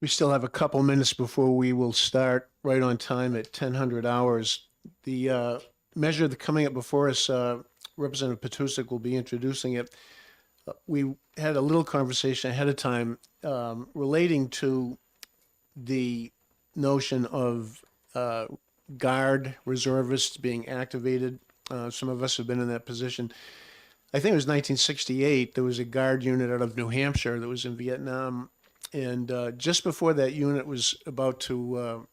We still have a couple minutes before we will start right on time at 10:00 hours. The measure that's coming up before us, Representative Petusik will be introducing it. We had a little conversation ahead of time relating to the notion of Guard reservists being activated. Some of us have been in that position. I think it was 1968. There was a Guard unit out of New Hampshire that was in Vietnam. And just before that unit was about to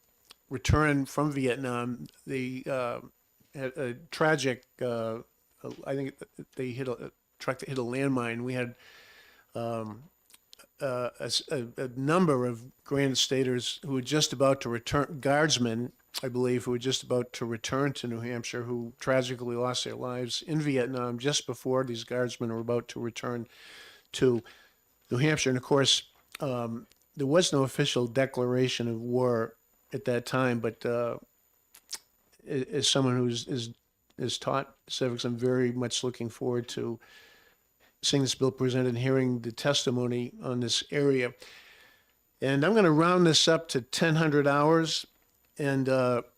return from Vietnam, they had a tragic, I think they hit a truck that hit a landmine. We had a number of Granite Staters who were just about to return, guardsmen, I believe, who were just about to return to New Hampshire, who tragically lost their lives in Vietnam just before these guardsmen were about to return to New Hampshire. And of course, there was no official declaration of war at that time, but as someone who is taught civics, I'm very much looking forward to seeing this bill presented and hearing the testimony on this area. And I'm going to round this up to 10:00 hours. And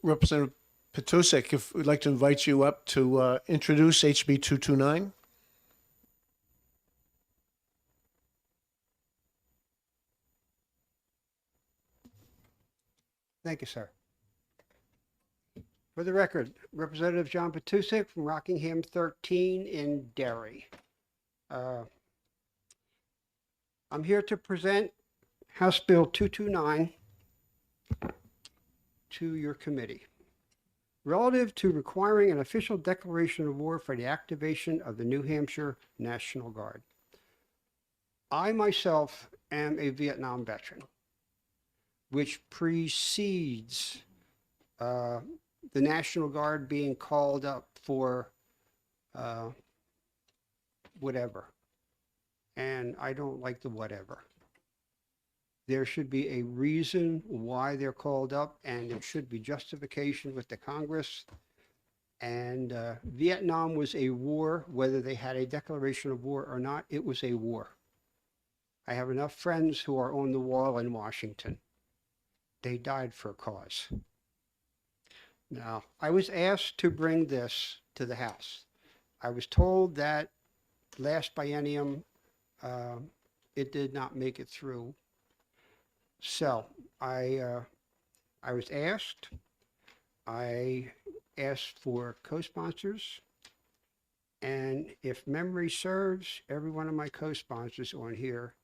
Representative Petusik, if we'd like to invite you up to introduce HB 229. Thank you, sir. For the record, Representative John Petusik from Rockingham 13 in Derry. I'm here to present House Bill 229 to your committee relative to requiring an official declaration of war for the activation of the New Hampshire National Guard. I myself am a Vietnam veteran, which precedes the National Guard being called up for whatever. And I don't like the whatever. There should be a reason why they're called up, and there should be justification with the Congress. And Vietnam was a war, whether they had a declaration of war or not, it was a war. I have enough friends who are on the wall in Washington. They died for a cause. Now, I was asked to bring this to the House. I was told that last biennium, it did not make it through. So I was asked. I asked for co-sponsors. And if memory serves, every one of my co-sponsors on here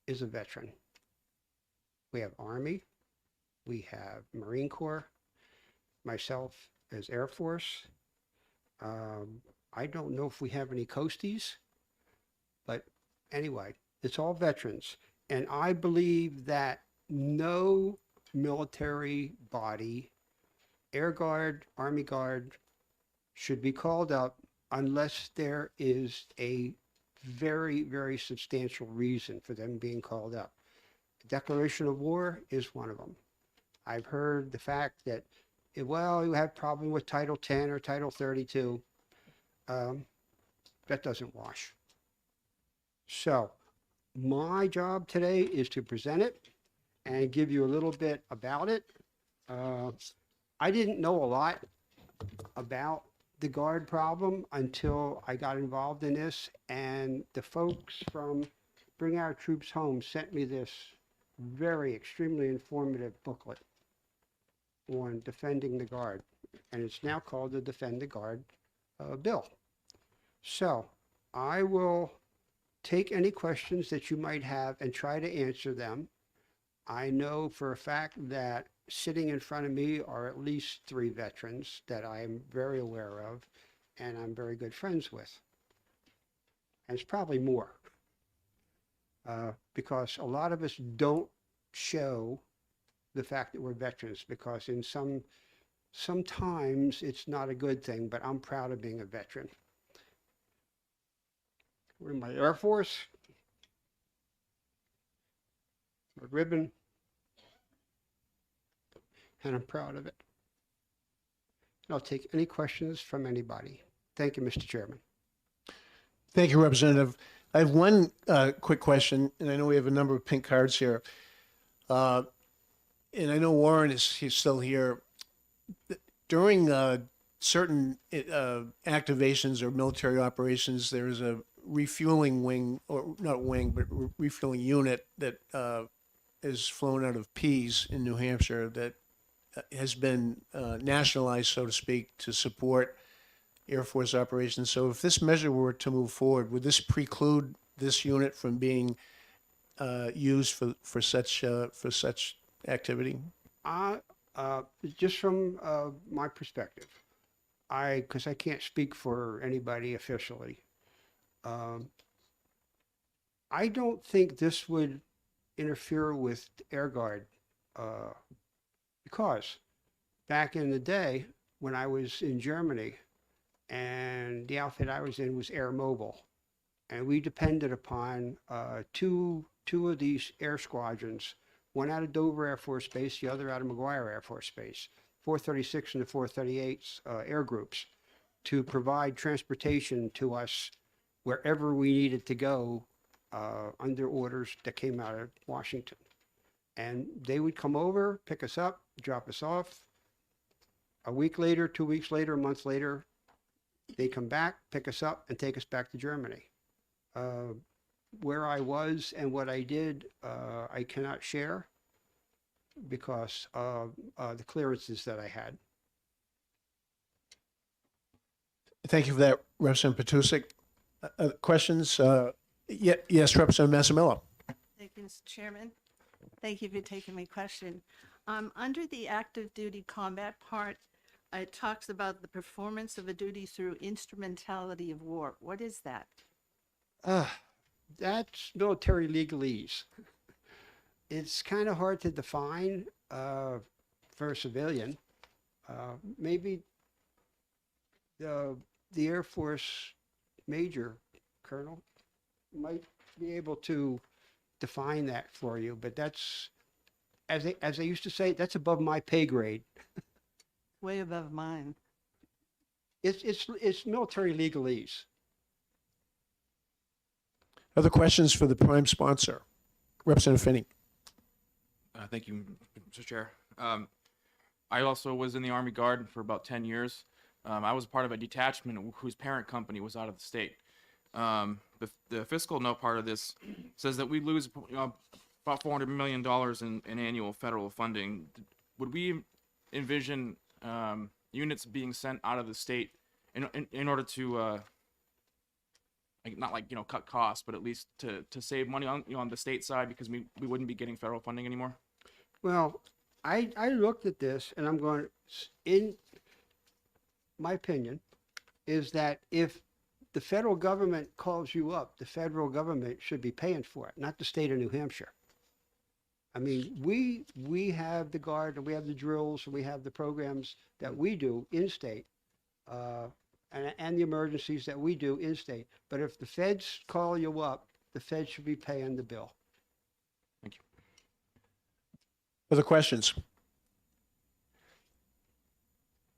is a veteran. We have Army. We have Marine Corps, myself as Air Force. I don't know if we have any Coasties, but anyway, it's all veterans. And I believe that no military body, Air Guard, Army Guard, should be called up unless there is a very, very substantial reason for them being called up. The declaration of war is one of them. I've heard the fact that, well, you have problem with Title 10 or Title 32. That doesn't wash. So my job today is to present it and give you a little bit about it. I didn't know a lot about the Guard problem until I got involved in this, and the folks from Bring Our Troops Home sent me this very extremely informative booklet on defending the Guard, and it's now called the Defend the Guard bill. So I will take any questions that you might have and try to answer them. I know for a fact that sitting in front of me are at least 3 veterans that I'm very aware of and I'm very good friends with. And it's probably more because a lot of us don't show the fact that we're veterans, because in sometimes it's not a good thing, but I'm proud of being a veteran. We're in my Air Force, my ribbon, and I'm proud of it. And I'll take any questions from anybody. Thank you, Mr. Chairman. Thank you, Representative. I have one quick question, and I know we have a number of pink cards here. And I know Warren he's still here. During certain activations or military operations, there's a refueling wing, or not wing, but refueling unit that is flown out of Pease in New Hampshire that has been nationalized, so to speak, to support Air Force operations. So if this measure were to move forward, would this preclude this unit from being used for such activity? Just from my perspective, because I can't speak for anybody officially, I don't think this would interfere with Air Guard, because back in the day when I was in Germany, and the outfit I was in was Air Mobile, and we depended upon two of these air squadrons, one out of Dover Air Force Base, the other out of McGuire Air Force Base, 436 and the 438 air groups, to provide transportation to us wherever we needed to go under orders that came out of Washington. And they would come over, pick us up, drop us off. A week later, 2 weeks later, a month later, they come back, pick us up, and take us back to Germany. Where I was and what I did, I cannot share because of the clearances that I had. Thank you for that, Representative Petusik. Questions? Yes, Representative Massimillo. Thank you, Mr. Chairman. Thank you for taking my question. Under the active duty combat part, it talks about the performance of a duty through instrumentality of war. What is that? That's military legalese. It's kind of hard to define for a civilian. Maybe the Air Force major, colonel, might be able to define that for you, but that's, as I used to say, that's above my pay grade. Way above mine. It's military legalese. Other questions for the prime sponsor? Representative Finney. Thank you, Mr. Chair. I also was in the Army Guard for about 10 years. I was part of a detachment whose parent company was out of the state. The fiscal note part of this says that we lose about $400 million in annual federal funding. Would we envision units being sent out of the state in order to not cut costs, but at least to save money on the state side, because we wouldn't be getting federal funding anymore? Well, I looked at this and I'm going, in my opinion, is that if the federal government calls you up, the federal government should be paying for it, not the state of New Hampshire. I mean, we have the Guard and we have the drills and we have the programs that we do in state, and the emergencies that we do in state. But if the feds call you up, the feds should be paying the bill. Thank you. Other questions?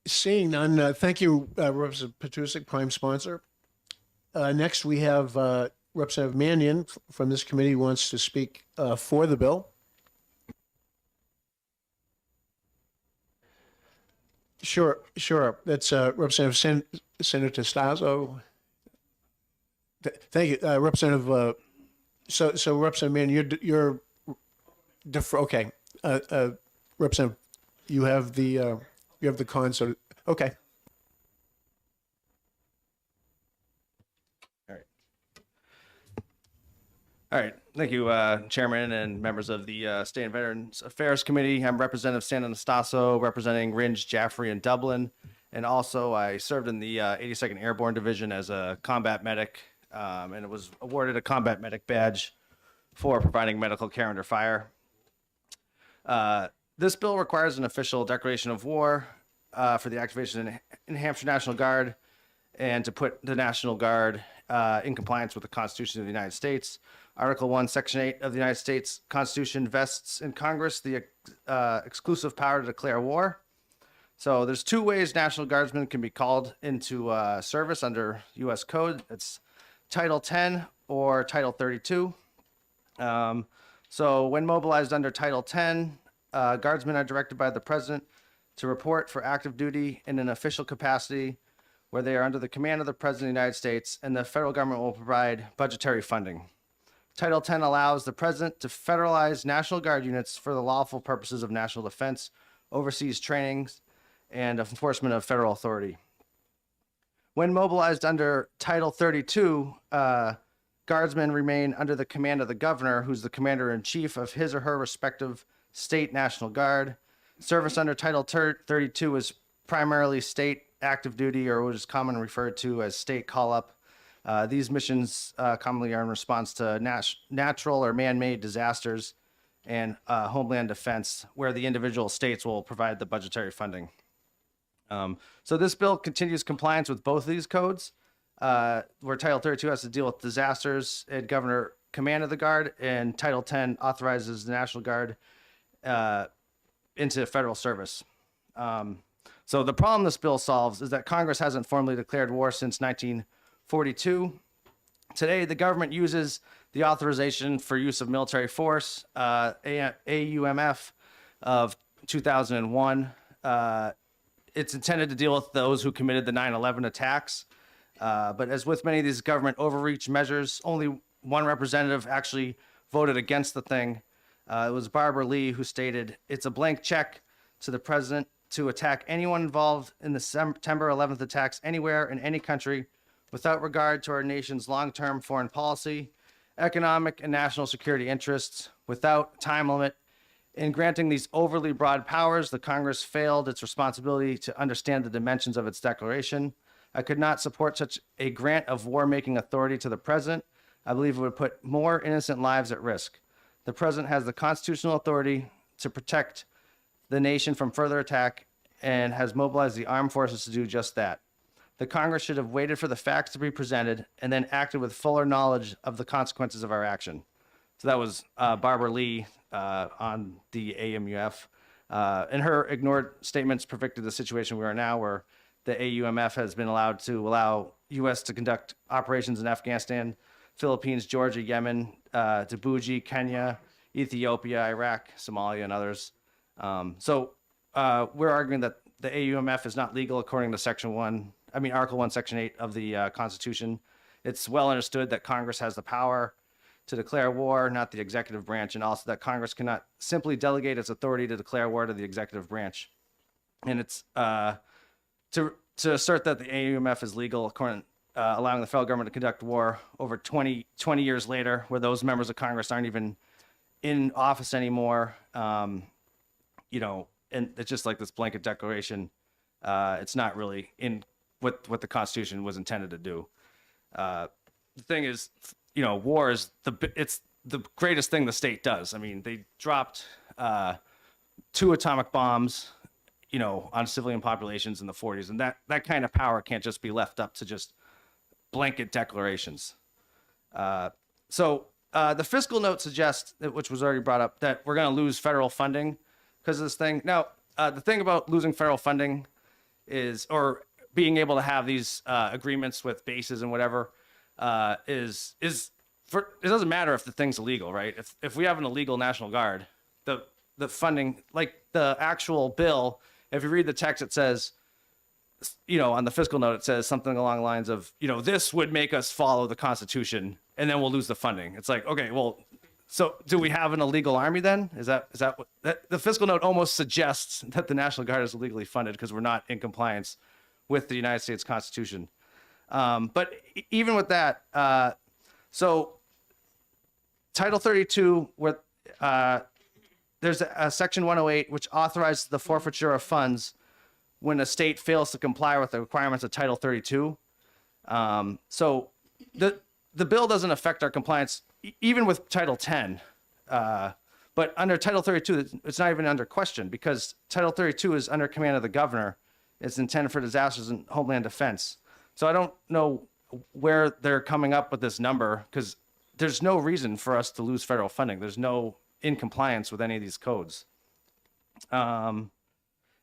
Seeing none, thank you, Representative Petusik, prime sponsor. Next, we have Representative Mannion from this committee who wants to speak for the bill. Sure. That's Representative Senator Stazo. Thank you, Representative. So Representative Mannion, you're okay. Representative, you have the con. So okay. All right. Thank you, Chairman and members of the State and Veterans Affairs Committee. I'm Representative San Anastaso, representing Ringe, Jaffrey, and Dublin. And also, I served in the 82nd Airborne Division as a combat medic, and was awarded a combat medic badge for providing medical care under fire. This bill requires an official declaration of war for the activation in Hampshire National Guard, and to put the National Guard in compliance with the Constitution of the United States. Article 1, Section 8 of the United States Constitution vests in Congress the exclusive power to declare war. So there's two ways National Guardsmen can be called into service under U.S. Code. It's Title 10 or Title 32. So So when mobilized under Title 10, guardsmen are directed by the president to report for active duty in an official capacity where they are under the command of the president of the United States, and the federal government will provide budgetary funding. Title 10 allows the president to federalize National Guard units for the lawful purposes of national defense, overseas trainings, and enforcement of federal authority. When mobilized under Title 32, guardsmen remain under the command of the governor, who's the commander-in-chief of his or her respective state National Guard. Service under Title 32 is primarily state active duty, or what is commonly referred to as state call-up. These missions commonly are in response to natural or man-made disasters and homeland defense, where the individual states will provide the budgetary funding. So this bill continues compliance with both of these codes, where Title 32 has to deal with disasters and governor command of the Guard, and Title 10 authorizes the National Guard into federal service. So the problem this bill solves is that Congress hasn't formally declared war since 1942. Today, the government uses the authorization for use of military force, AUMF, of 2001. It's intended to deal with those who committed the 9/11 attacks. But as with many of these government overreach measures, only one representative actually voted against the thing. It was Barbara Lee, who stated, "It's a blank check to the president to attack anyone involved in the September 11th attacks anywhere in any country without regard to our nation's long-term foreign policy, economic and national security interests, without time limit. In granting these overly broad powers, the Congress failed its responsibility to understand the dimensions of its declaration. I could not support such a grant of war-making authority to the president. I believe it would put more innocent lives at risk. The president has the constitutional authority to protect the nation from further attack and has mobilized the armed forces to do just that. The Congress should have waited for the facts to be presented and then acted with fuller knowledge of the consequences of our action." So that was Barbara Lee on the AMUF. And her ignored statements perfected the situation we are now, where the AUMF has been allowed to allow U.S. to conduct operations in Afghanistan, Philippines, Georgia, Yemen, Djibouti, Kenya, Ethiopia, Iraq, Somalia, and others. So we're arguing that the AUMF is not legal according to Article 1, Section 8 of the Constitution. It's well understood that Congress has the power to declare war, not the executive branch, and also that Congress cannot simply delegate its authority to declare war to the executive branch. And it's to assert that the AUMF is legal, allowing the federal government to conduct war over 20 years later, where those members of Congress aren't even in office anymore. And it's just like this blanket declaration. It's not really in what the Constitution was intended to do. The thing is, war is it's the greatest thing the state does. I mean, they dropped 2 atomic bombs, on civilian populations in the 40s, and that kind of power can't just be left up to just blanket declarations. So the fiscal note suggests, which was already brought up, that we're going to lose federal funding because of this thing. Now, the thing about losing federal funding or being able to have these agreements with bases and whatever, it doesn't matter if the thing's illegal, right? If we have an illegal National Guard, the funding, like the actual bill, if you read the text, it says, on the fiscal note, it says something along the lines of, this would make us follow the Constitution, and then we'll lose the funding. It's like, okay, well, so do we have an illegal army then? Is that what the fiscal note almost suggests, that the National Guard is illegally funded because we're not in compliance with the United States Constitution. But even with that, so Title 32, where there's a Section 108, which authorizes the forfeiture of funds when a state fails to comply with the requirements of Title 32. So the bill doesn't affect our compliance, even with Title 10. But under Title 32, it's not even under question, because Title 32 is under command of the governor. It's intended for disasters and homeland defense. So I don't know where they're coming up with this number, because there's no reason for us to lose federal funding. There's no in compliance with any of these codes. And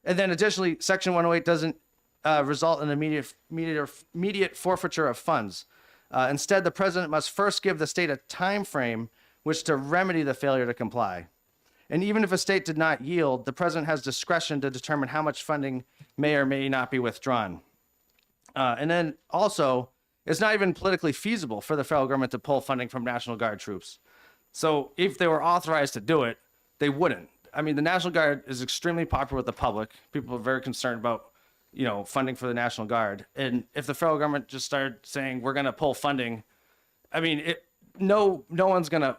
then additionally, Section 108 doesn't result in immediate forfeiture of funds. Instead, the president must first give the state a time frame which to remedy the failure to comply. And even if a state did not yield, the president has discretion to determine how much funding may or may not be withdrawn. And then also, it's not even politically feasible for the federal government to pull funding from National Guard troops. So if they were authorized to do it, they wouldn't. I mean, the National Guard is extremely popular with the public. People are very concerned about, funding for the National Guard. And if the federal government just started saying we're going to pull funding, I mean, no one's gonna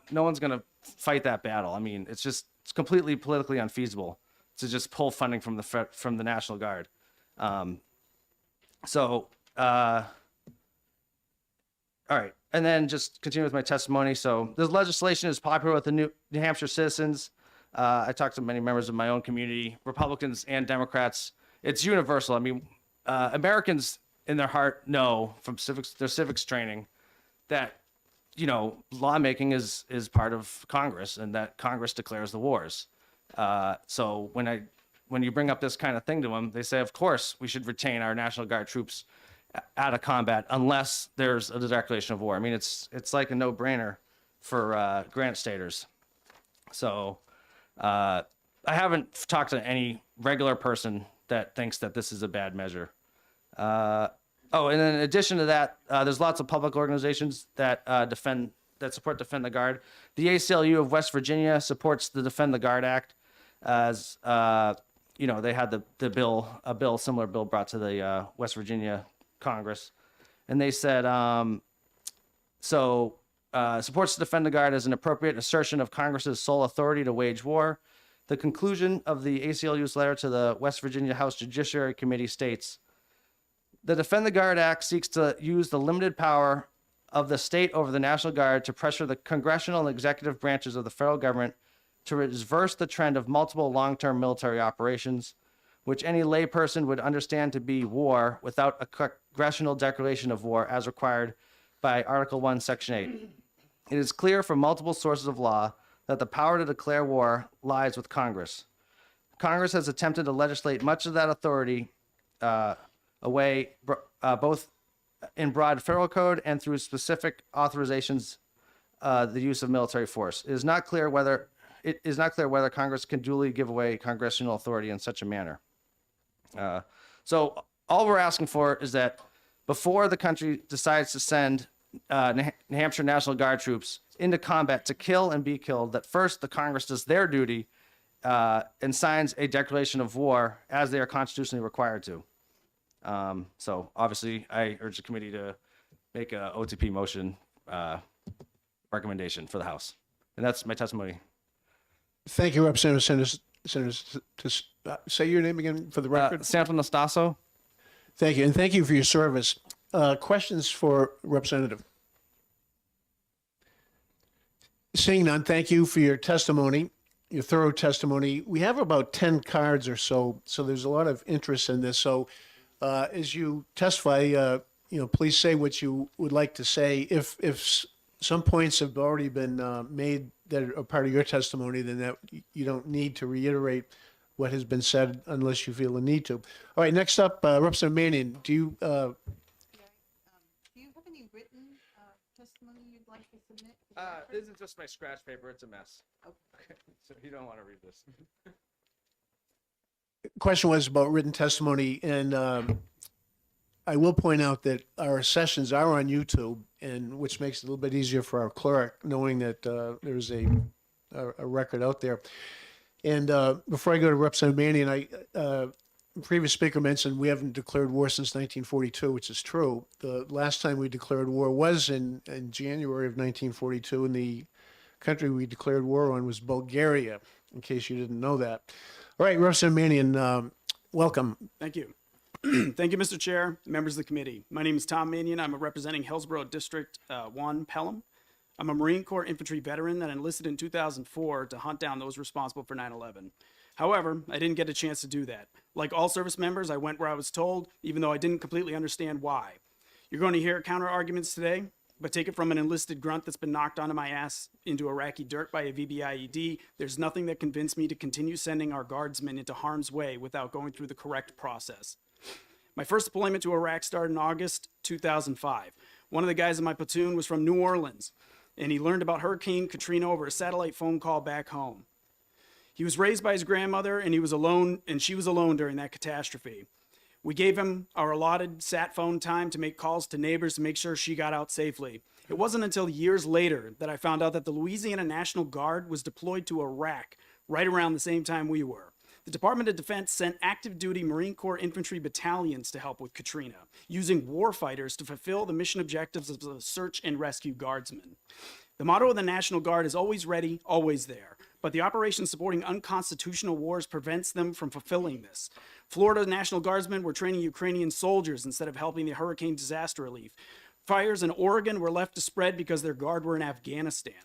fight that battle. I mean, it's completely politically unfeasible to just pull funding from the National Guard. All right, and then just continue with my testimony. So this legislation is popular with the New Hampshire citizens. I talked to many members of my own community, Republicans and Democrats. It's universal. I mean, Americans in their heart know from their civics training that, lawmaking is part of Congress and that Congress declares the wars. So when you bring up this kind of thing to them, they say, of course, we should retain our National Guard troops out of combat unless there's a declaration of war. I mean, it's like a no-brainer for grant staters. So I haven't talked to any regular person that thinks that this is a bad measure. And then in addition to that, there's lots of public organizations that support Defend the Guard. The ACLU of West Virginia supports the Defend the Guard Act, as they had a similar bill brought to the West Virginia Congress, and they said supports the Defend the Guard as an appropriate assertion of Congress's sole authority to wage war. The conclusion of the ACLU's letter to the West Virginia House Judiciary Committee states, the Defend the Guard Act seeks to use the limited power of the state over the National Guard to pressure the congressional and executive branches of the federal government to reverse the trend of multiple long-term military operations, which any layperson would understand to be war without a congressional declaration of war as required by Article 1, Section 8. It is clear from multiple sources of law that the power to declare war lies with Congress. Congress has attempted to legislate much of that authority away, both in broad federal code and through specific authorizations, the use of military force. It is not clear whether Congress can duly give away congressional authority in such a manner. So all we're asking for is that before the country decides to send New Hampshire National Guard troops into combat to kill and be killed, that first the Congress does their duty and signs a declaration of war as they are constitutionally required to. So obviously I urge the committee to make a OTP motion recommendation for the House. And that's my testimony. Thank you, Representative Sanders. Say your name again for the record. Santo Nastasso. Thank you, and thank you for your service. Questions for Representative? Seeing none, thank you for your testimony, your thorough testimony. We have about 10 cards or so there's a lot of interest in this. So as you testify, please say what you would like to say. If some points have already been made that are part of your testimony, then that you don't need to reiterate what has been said unless you feel the need to. All right, next up, Representative Mannion, do you have any written testimony you'd like to submit? This is just my scratch paper. It's a mess. Okay. So you don't want to read this. question was about written testimony, and I will point out that our sessions are on YouTube, and which makes it a little bit easier for our clerk, knowing that there's a record out there. And before I go to Representative Mannion, previous speaker mentioned we haven't declared war since 1942, which is true. The last time we declared war was in January of 1942, and the country we declared war on was Bulgaria, in case you didn't know that. All right, Representative Mannion, welcome. Thank you. Thank you, Mr. Chair, members of the committee. My name is Tom Mannion. I'm representing Hillsborough District 1, Pelham. I'm a Marine Corps infantry veteran that enlisted in 2004 to hunt down those responsible for 9/11. However, I didn't get a chance to do that. Like all service members, I went where I was told, even though I didn't completely understand why. You're going to hear counter arguments today, but take it from an enlisted grunt that's been knocked onto my ass into Iraqi dirt by a VBIED. There's nothing that convinced me to continue sending our guardsmen into harm's way without going through the correct process. My first deployment to Iraq started in August 2005. One of the guys in my platoon was from New Orleans, and he learned about Hurricane Katrina over a satellite phone call back home. He was raised by his grandmother, and she was alone during that catastrophe. We gave him our allotted sat phone time to make calls to neighbors to make sure she got out safely. It wasn't until years later that I found out that the Louisiana National Guard was deployed to Iraq right around the same time we were. The Department of Defense sent active duty Marine Corps infantry battalions to help with Katrina, using warfighters to fulfill the mission objectives of the search and rescue guardsmen. The motto of the National Guard is always ready, always there, but the operation supporting unconstitutional wars prevents them from fulfilling this. Florida National Guardsmen were training Ukrainian soldiers instead of helping the hurricane disaster relief. Fires in Oregon were left to spread because their guard were in Afghanistan.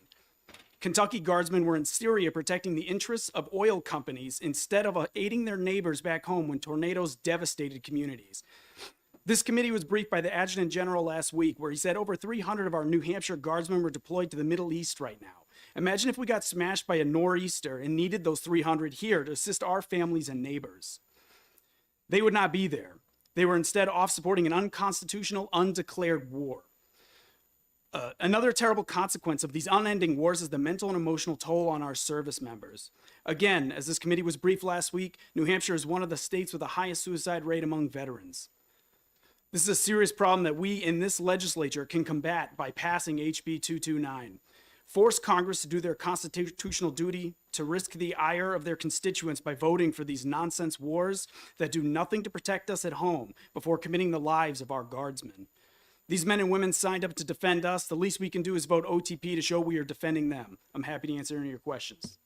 Kentucky Guardsmen were in Syria protecting the interests of oil companies instead of aiding their neighbors back home when tornadoes devastated communities. This committee was briefed by the Adjutant General last week, where he said over 300 of our New Hampshire Guardsmen were deployed to the Middle East right now. Imagine if we got smashed by a nor'easter and needed those 300 here to assist our families and neighbors. They would not be there. They were instead off supporting an unconstitutional, undeclared war. Another terrible consequence of these unending wars is the mental and emotional toll on our service members. Again, as this committee was briefed last week, New Hampshire is one of the states with the highest suicide rate among veterans. This is a serious problem that we in this legislature can combat by passing HB 229. Force Congress to do their constitutional duty to risk the ire of their constituents by voting for these nonsense wars that do nothing to protect us at home before committing the lives of our guardsmen. These men and women signed up to defend us. The least we can do is vote OTP to show we are defending them. I'm happy to answer any of your questions.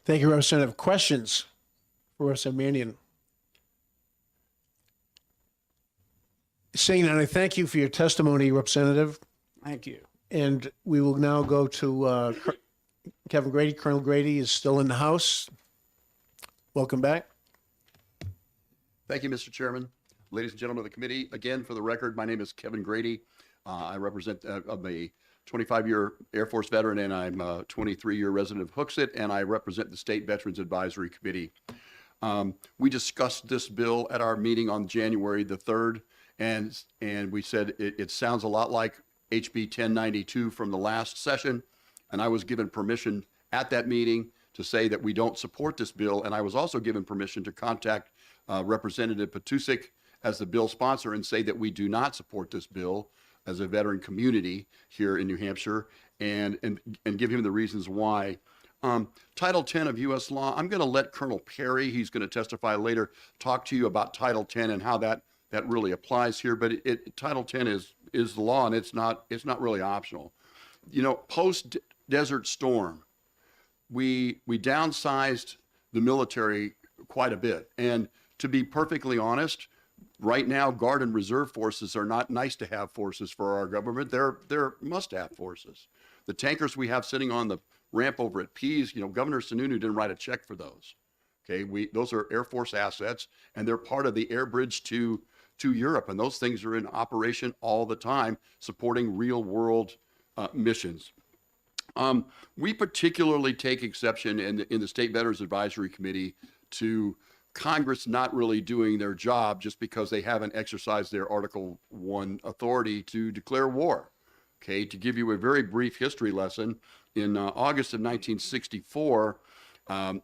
Thank you, Representative. Questions for Representative Mannion? Seeing none, I thank you for your testimony, Representative. Thank you. And we will now go to Kevin Grady. Colonel Grady is still in the House. Welcome back. Thank you, Mr. Chairman. Ladies and gentlemen of the committee, again, for the record, my name is Kevin Grady. I represent, I'm a 25-year Air Force veteran, and I'm a 23-year resident of Hooksett, and I represent the State Veterans Advisory Committee. We discussed this bill at our meeting on January the 3rd, and we said it sounds a lot like HB 1092 from the last session, and I was given permission at that meeting to say that we don't support this bill, and I was also given permission to contact Representative Patusek as the bill sponsor and say that we do not support this bill as a veteran community here in New Hampshire, and give him the reasons why. Title 10 of U.S. law, I'm going to let Colonel Perry, he's going to testify later, talk to you about Title 10 and how that really applies here, but Title 10 is the law, and it's not really optional. You know, post Desert Storm, we downsized the military quite a bit, and to be perfectly honest, right now, Guard and Reserve forces are not nice to have forces for our government. They're must-have forces. The tankers we have sitting on the ramp over at Pease, you know, Governor Sununu didn't write a check for those. Okay, those are Air Force assets, and they're part of the air bridge to Europe, and those things are in operation all the time, supporting real-world missions. We particularly take exception in the State Veterans Advisory Committee to Congress not really doing their job just because they haven't exercised their Article 1 authority to declare war. Okay, to give you a very brief history lesson, in August of 1964,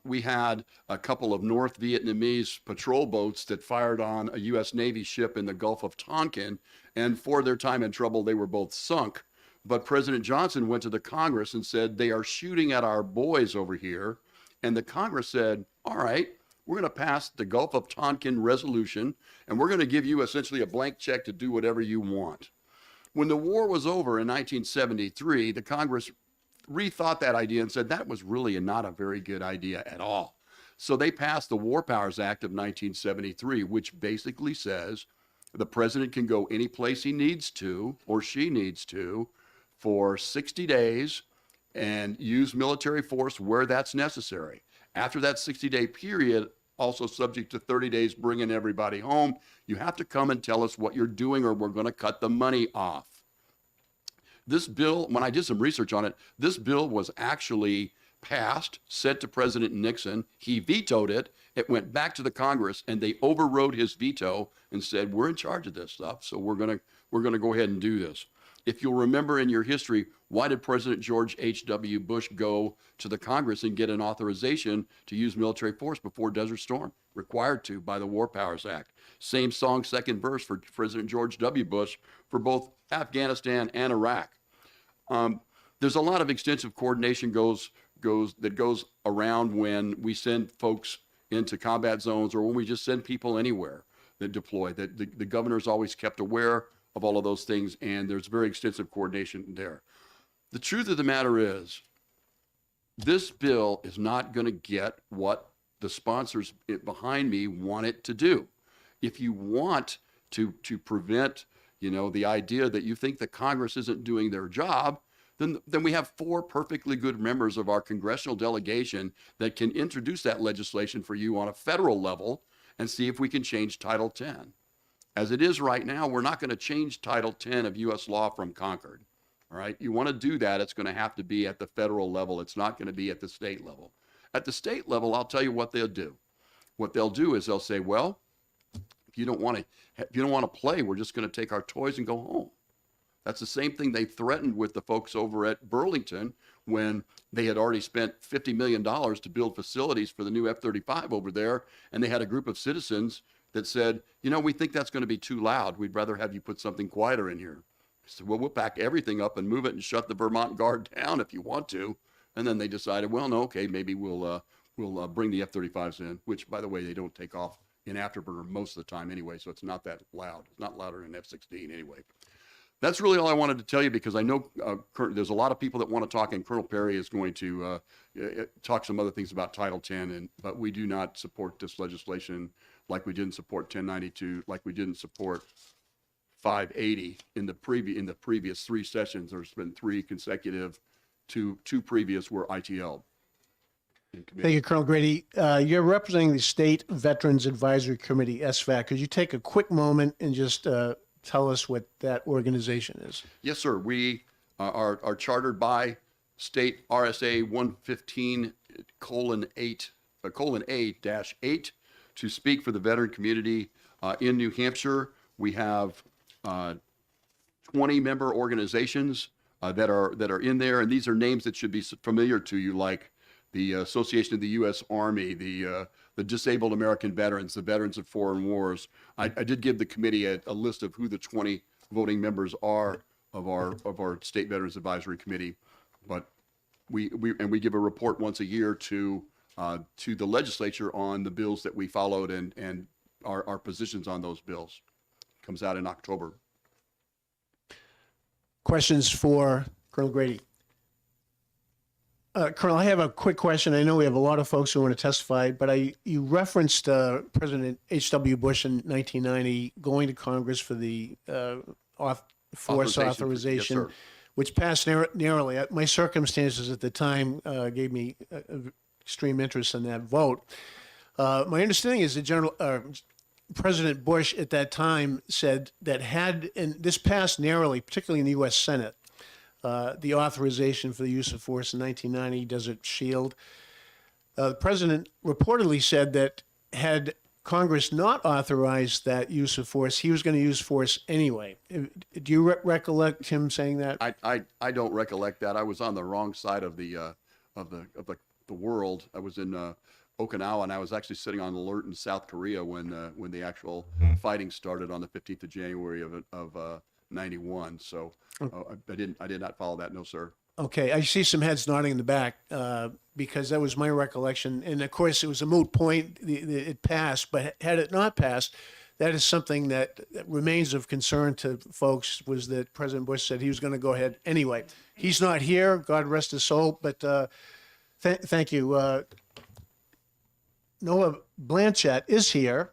we had a couple of North Vietnamese patrol boats that fired on a U.S. Navy ship in the Gulf of Tonkin, and for their time in trouble, they were both sunk. But President Johnson went to the Congress and said, they are shooting at our boys over here. And the Congress said, all right, we're going to pass the Gulf of Tonkin resolution, and we're going to give you essentially a blank check to do whatever you want. When the war was over in 1973, the Congress rethought that idea and said that was really not a very good idea at all. So they passed the War Powers Act of 1973, which basically says the president can go any place he needs to or she needs to for 60 days and use military force where that's necessary. After that 60-day period, also subject to 30 days bringing everybody home, you have to come and tell us what you're doing or we're going to cut the money off. This bill, when I did some research on it, this bill was actually passed, sent to President Nixon. He vetoed it. It went back to the Congress, and they overrode his veto and said, we're in charge of this stuff, so we're going to go ahead and do this. If you'll remember in your history, why did President George H.W. Bush go to the Congress and get an authorization to use military force before Desert Storm? Required to by the War Powers Act. Same song, second verse for President George W. Bush for both Afghanistan and Iraq. There's a lot of extensive coordination goes around when we send folks into combat zones or when we just send people anywhere that deploy. That the governor's always kept aware of all of those things, and there's very extensive coordination there. The truth of the matter is, this bill is not going to get what the sponsors behind me want it to do. If you want to prevent, the idea that you think that Congress isn't doing their job, then we have 4 perfectly good members of our congressional delegation that can introduce that legislation for you on a federal level and see if we can change Title 10. As it is right now, we're not going to change Title 10 of U.S. law from Concord. All right. You want to do that, it's going to have to be at the federal level. It's not going to be at the state level. At the state level, I'll tell you what they'll do. What they'll do is they'll say, well, if you don't want to play, we're just going to take our toys and go home. That's the same thing they threatened with the folks over at Burlington when they had already spent $50 million to build facilities for the new F-35 over there. And they had a group of citizens that said, we think that's going to be too loud. We'd rather have you put something quieter in here. I said, well, we'll pack everything up and move it and shut the Vermont Guard down if you want to. And then they decided, well, no, okay, maybe we'll bring the F-35s in, which, by the way, they don't take off in Afterburner most of the time anyway, so it's not that loud. It's not louder than F-16 anyway. That's really all I wanted to tell you, because I know there's a lot of people that want to talk, and Colonel Perry is going to talk some other things about Title 10, but we do not support this legislation like we didn't support 1092, like we didn't support 580 in the previous 3 sessions. There's been 3 consecutive, two previous were ITL. Thank you, Colonel Grady. You're representing the State Veterans Advisory Committee, SVAC. Could you take a quick moment and just tell us what that organization is? Yes, sir. We are chartered by State RSA 115:8 to speak for the veteran community in New Hampshire. We have 20 member organizations that are in there, and these are names that should be familiar to you, like the Association of the U.S. Army, the Disabled American Veterans, the Veterans of Foreign Wars. I did give the committee a list of who the 20 voting members are of our State Veterans Advisory Committee, but we give a report once a year to the legislature on the bills that we followed and our positions on those bills. Comes out in October. Questions for Colonel Grady? Colonel, I have a quick question. I know we have a lot of folks who want to testify, but you referenced President H.W. Bush in 1990 going to Congress for the force authorization, yes, sir. Which passed narrowly. My circumstances at the time gave me extreme interest in that vote. My understanding is that President Bush at that time said that and this passed narrowly, particularly in the U.S. Senate, the authorization for the use of force in 1990, Desert Shield. The president reportedly said that had Congress not authorized that use of force, he was going to use force anyway. Do you recollect him saying that? I don't recollect that. I was on the wrong side of the world. I was in Okinawa, and I was actually sitting on alert in South Korea when the actual fighting started on the 15th of January of 91. So I did not follow that. No, sir. Okay, I see some heads nodding in the back because that was my recollection. And of course, it was a moot point. It passed, but had it not passed, that is something that remains of concern to folks, was that President Bush said he was going to go ahead anyway. He's not here, God rest his soul, but thank you. Noah Blanchett is here.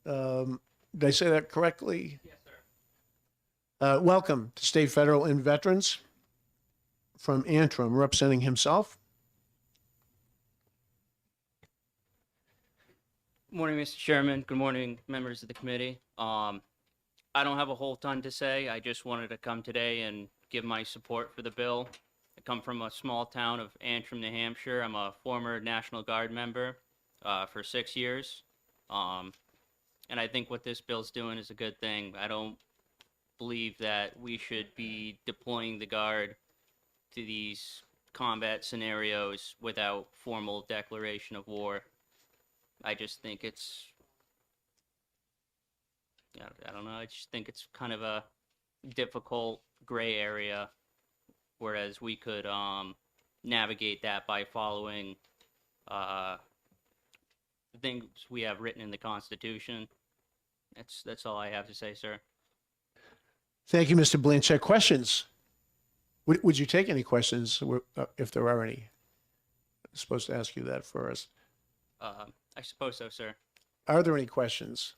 Did I say that correctly? Yes, sir. Welcome to State, Federal, and Veterans. From Antrim, representing himself. Good morning, Mr. Chairman. Good morning, members of the committee. I don't have a whole ton to say. I just wanted to come today and give my support for the bill. I come from a small town of Antrim, New Hampshire. I'm a former National Guard member for 6 years. And I think what this bill's doing is a good thing. I don't believe that we should be deploying the Guard to these combat scenarios without formal declaration of war. I just think it's, I don't know, I just think it's kind of a difficult gray area, whereas we could navigate that by following the things we have written in the Constitution. That's all I have to say, sir. Thank you, Mr. Blanchett. Questions? Would you take any questions if there are any? I'm supposed to ask you that first. I suppose so, sir. Are there any questions?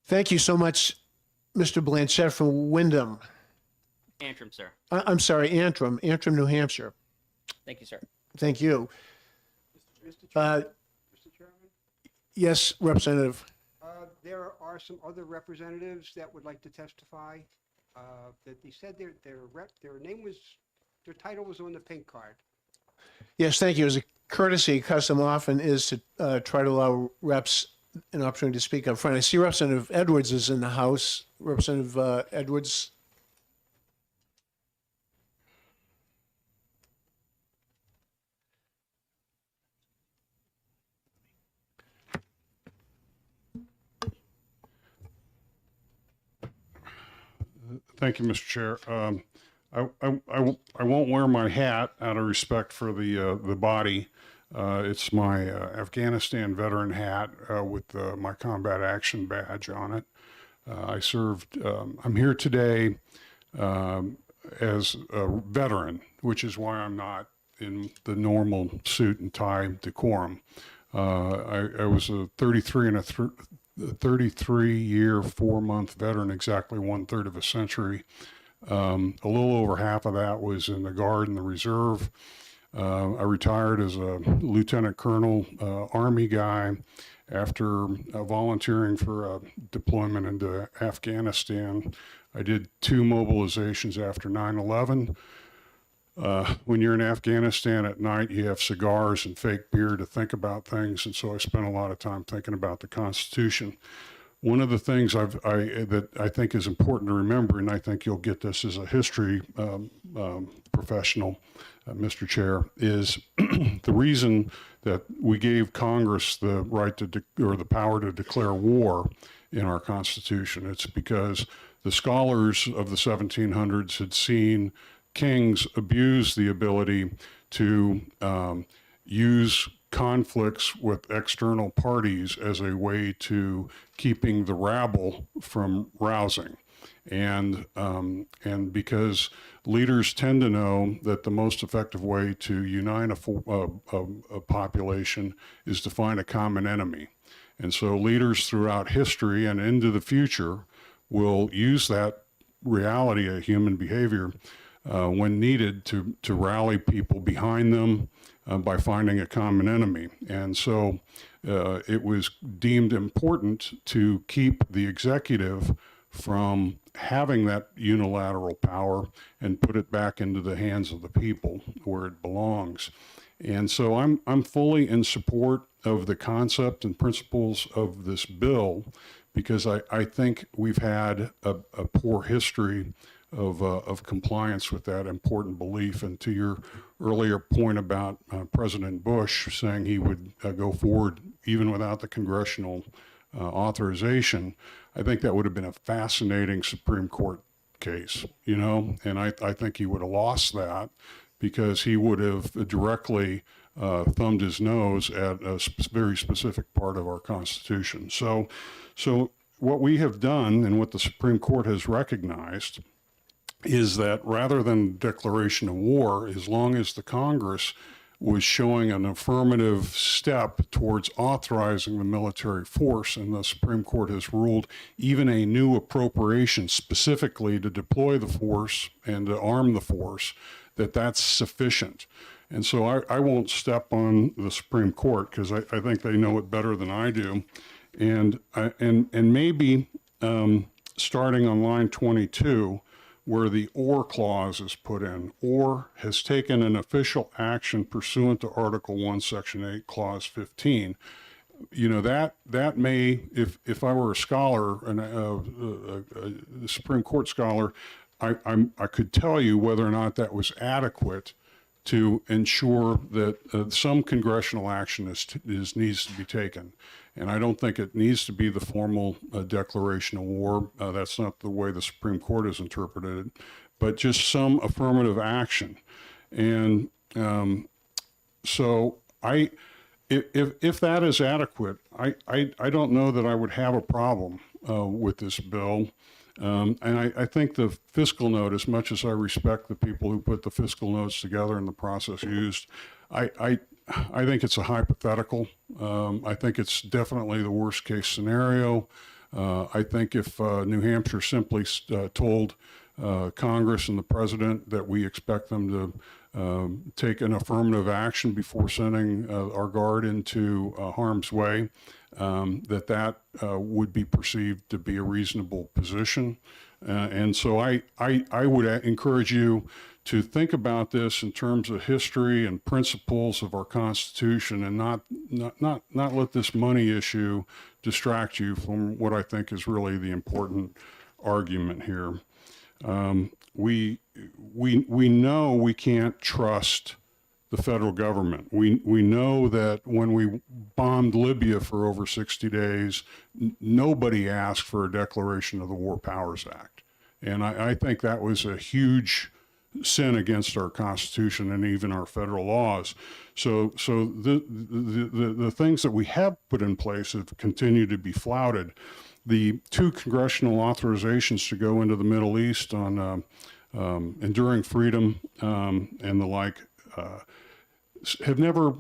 Thank you so much, Mr. Blanchett from Wyndham. Antrim, sir. I'm sorry, Antrim, New Hampshire. Thank you, sir. Thank you. Mr. Chairman? Yes, Representative. There are some other representatives that would like to testify, that they said their name was, their title was on the pink card. Yes, thank you. As a courtesy, custom often is to try to allow reps an opportunity to speak up front. I see Representative Edwards is in the House. Representative Edwards. Thank you, Mr. Chair. I won't wear my hat out of respect for the body. It's my Afghanistan veteran hat with my combat action badge on it. I served. I'm here today as a veteran, which is why I'm not in the normal suit and tie decorum. I was a 33-year, 4-month veteran, exactly 1/3 of a century. A little over half of that was in the Guard and the Reserve. I retired as a lieutenant colonel, Army guy, after volunteering for a deployment into Afghanistan. I did 2 mobilizations after 9/11. When you're in Afghanistan at night, you have cigars and fake beer to think about things, and so I spent a lot of time thinking about the Constitution. One of the things that I think is important to remember, and I think you'll get this as a history professional, Mr. Chair, is the reason that we gave Congress the right to or the power to declare war in our Constitution. It's because the scholars of the 1700s had seen kings abuse the ability to use conflicts with external parties as a way to keeping the rabble from rousing. And because leaders tend to know that the most effective way to unite a population is to find a common enemy. And so leaders throughout history and into the future will use that reality of human behavior when needed to rally people behind them by finding a common enemy. And so it was deemed important to keep the executive from having that unilateral power and put it back into the hands of the people where it belongs. And so I'm fully in support of the concept and principles of this bill, because I think we've had a poor history of compliance with that important belief. And to your earlier point about President Bush saying he would go forward even without the congressional authorization, I think that would have been a fascinating Supreme Court case, you know, and I think he would have lost that because he would have directly thumbed his nose at a very specific part of our Constitution. So what we have done and what the Supreme Court has recognized is that rather than declaration of war, as long as the Congress was showing an affirmative step towards authorizing the military force, and the Supreme Court has ruled even a new appropriation specifically to deploy the force and to arm the force, that's sufficient. And so I won't step on the Supreme Court because I think they know it better than I do. And maybe starting on line 22, where the or clause is put in, or has taken an official action pursuant to Article 1, Section 8, Clause 15. you know, that may, if I were a scholar and a Supreme Court scholar, I could tell you whether or not that was adequate to ensure that some congressional action needs to be taken. And I don't think it needs to be the formal declaration of war. That's not the way the Supreme Court has interpreted it, but just some affirmative action. And so if that is adequate, I don't know that I would have a problem with this bill. And I think the fiscal note, as much as I respect the people who put the fiscal notes together and the process used, I think it's a hypothetical. I think it's definitely the worst case scenario. I think if New Hampshire simply told Congress and the president that we expect them to take an affirmative action before sending our Guard into harm's way, that would be perceived to be a reasonable position. And so I would encourage you to think about this in terms of history and principles of our Constitution, and not let this money issue distract you from what I think is really the important argument here. We know we can't trust the federal government. We know that when we bombed Libya for over 60 days, nobody asked for a declaration of the War Powers Act. And I think that was a huge sin against our Constitution and even our federal laws. So the things that we have put in place have continued to be flouted. The 2 congressional authorizations to go into the Middle East on enduring freedom and the like have never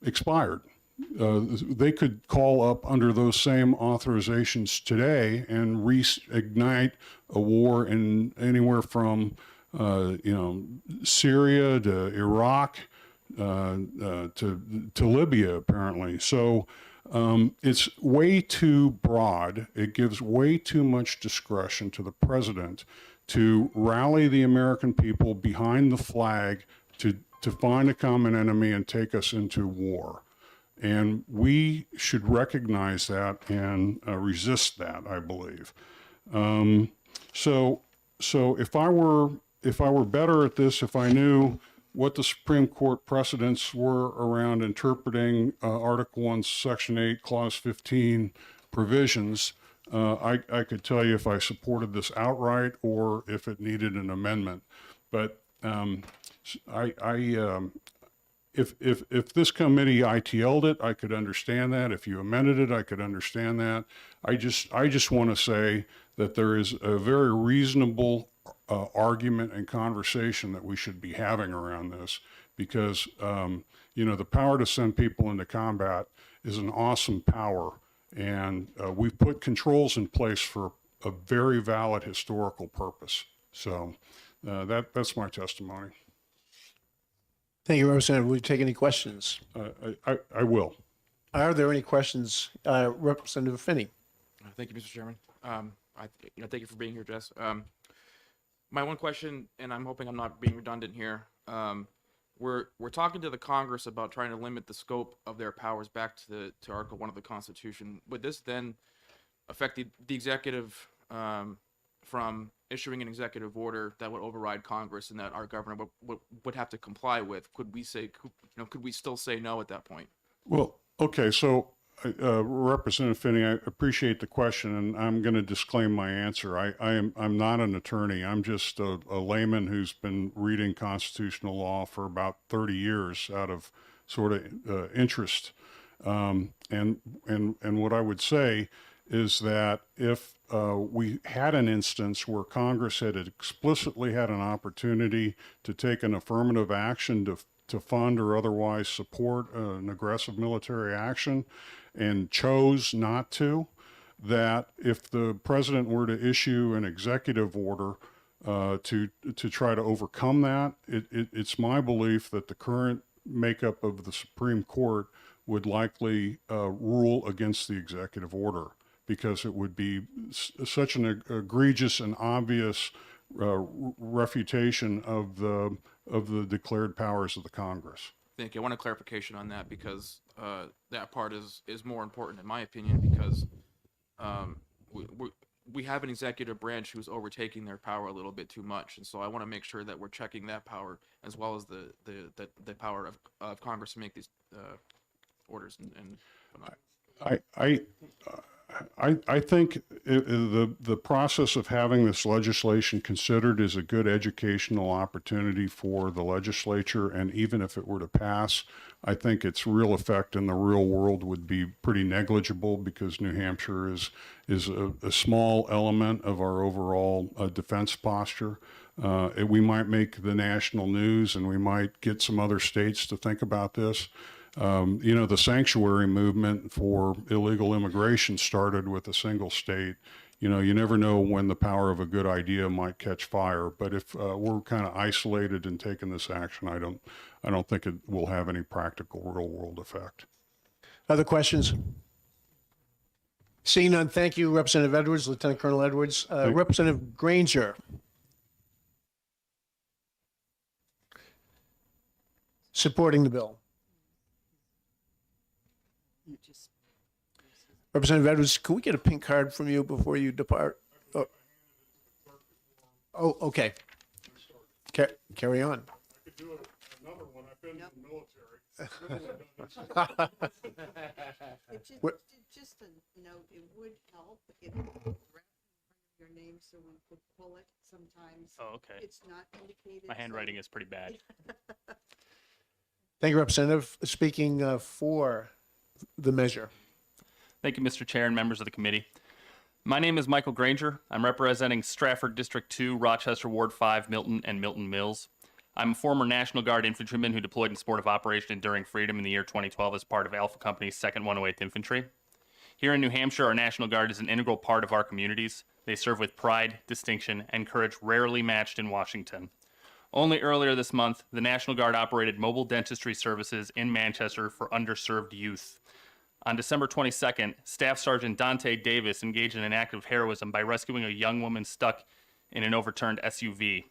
expired. They could call up under those same authorizations today and reignite a war in anywhere from Syria to Iraq to Libya, apparently. So it's way too broad. It gives way too much discretion to the president to rally the American people behind the flag to find a common enemy and take us into war. And we should recognize that and resist that, I believe. So if I were better at this, if I knew what the Supreme Court precedents were around interpreting Article 1, Section 8, Clause 15 provisions, I could tell you if I supported this outright or if it needed an amendment. But if this committee ITL'd it, I could understand that. If you amended it, I could understand that. I just want to say that there is a very reasonable argument and conversation that we should be having around this, because the power to send people into combat is an awesome power, and we've put controls in place for a very valid historical purpose. So that's my testimony. Thank you, Representative. Will you take any questions? I will. Are there any questions? Representative Finney. Thank you, Mr. Chairman. Thank you for being here, Jess. My one question, and I'm hoping I'm not being redundant here. We're talking to the Congress about trying to limit the scope of their powers back to Article 1 of the Constitution. Would this then affect the executive from issuing an executive order that would override Congress and that our governor would have to comply with? Could we still say no at that point? Well, okay, so Representative Finney, I appreciate the question, and I'm going to disclaim my answer. I'm not an attorney. I'm just a layman who's been reading constitutional law for about 30 years out of sort of interest. And what I would say is that if we had an instance where Congress had explicitly had an opportunity to take an affirmative action to fund or otherwise support an aggressive military action and chose not to, that if the president were to issue an executive order to try to overcome that, it's my belief that the current makeup of the Supreme Court would likely rule against the executive order, because it would be such an egregious and obvious refutation of the declared powers of the Congress. Thank you. I want a clarification on that because that part is more important in my opinion because we have an executive branch who's overtaking their power a little bit too much, and so I want to make sure that we're checking that power as well as the power of Congress to make these orders and whatnot. I think the process of having this legislation considered is a good educational opportunity for the legislature, and even if it were to pass, I think its real effect in the real world would be pretty negligible because New Hampshire is a small element of our overall defense posture. We might make the national news, and we might get some other states to think about this. The sanctuary movement for illegal immigration started with a single state. You never know when the power of a good idea might catch fire. But if we're kind of isolated and taking this action, I don't think it will have any practical real world effect. Other questions? Seeing none, thank you, Representative Edwards, Lieutenant Colonel Edwards. Representative Granger. Supporting the bill. Representative Edwards, can we get a pink card from you before you depart? Oh, okay. Carry on. I could do another one. I've been in the military. Just a note, it would help if your name so we could pull it sometimes. Oh, okay. It's not indicated. My handwriting is pretty bad. Thank you, Representative. Speaking for the measure. Thank you, Mr. Chair and members of the committee. My name is Michael Granger. I'm representing Stratford District 2, Rochester Ward 5, Milton, and Milton Mills. I'm a former National Guard infantryman who deployed in support of Operation Enduring Freedom in the year 2012 as part of Alpha Company's 2nd 108th Infantry. Here in New Hampshire, our National Guard is an integral part of our communities. They serve with pride, distinction, and courage rarely matched in Washington. Only earlier this month, the National Guard operated mobile dentistry services in Manchester for underserved youth. On December 22nd, Staff Sergeant Dante Davis engaged in an act of heroism by rescuing a young woman stuck in an overturned SUV.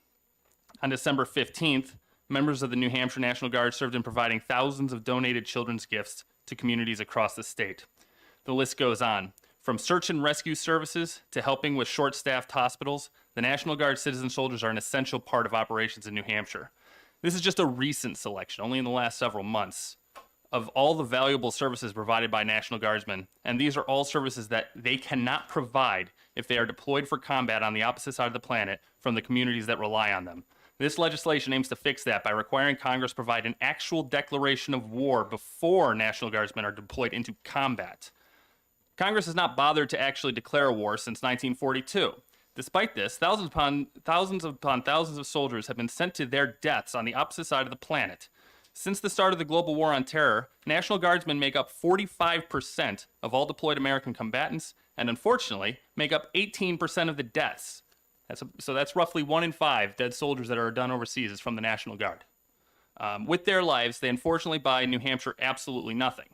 On December 15th, members of the New Hampshire National Guard served in providing thousands of donated children's gifts to communities across the state. The list goes on. From search and rescue services to helping with short-staffed hospitals, the National Guard citizen soldiers are an essential part of operations in New Hampshire. This is just a recent selection, only in the last several months, of all the valuable services provided by National Guardsmen, and these are all services that they cannot provide if they are deployed for combat on the opposite side of the planet from the communities that rely on them. This legislation aims to fix that by requiring Congress provide an actual declaration of war before National Guardsmen are deployed into combat. Congress has not bothered to actually declare a war since 1942. Despite this, thousands upon thousands of soldiers have been sent to their deaths on the opposite side of the planet. Since the start of the global war on terror, National Guardsmen make up 45% of all deployed American combatants, and unfortunately, make up 18% of the deaths. So that's roughly 1 in 5 dead soldiers that are done overseas is from the National Guard. With their lives, they unfortunately buy New Hampshire absolutely nothing.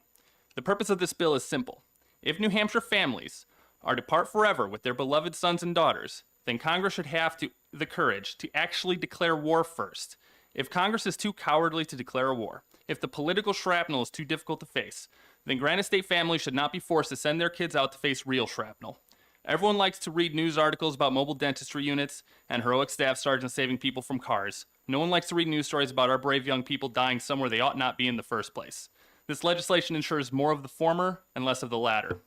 The purpose of this bill is simple. If New Hampshire families are to part forever with their beloved sons and daughters, then Congress should have the courage to actually declare war first. If Congress is too cowardly to declare a war, if the political shrapnel is too difficult to face, then Granite State families should not be forced to send their kids out to face real shrapnel. Everyone likes to read news articles about mobile dentistry units and heroic staff sergeants saving people from cars. No one likes to read news stories about our brave young people dying somewhere they ought not be in the first place. This legislation ensures more of the former and less of the latter.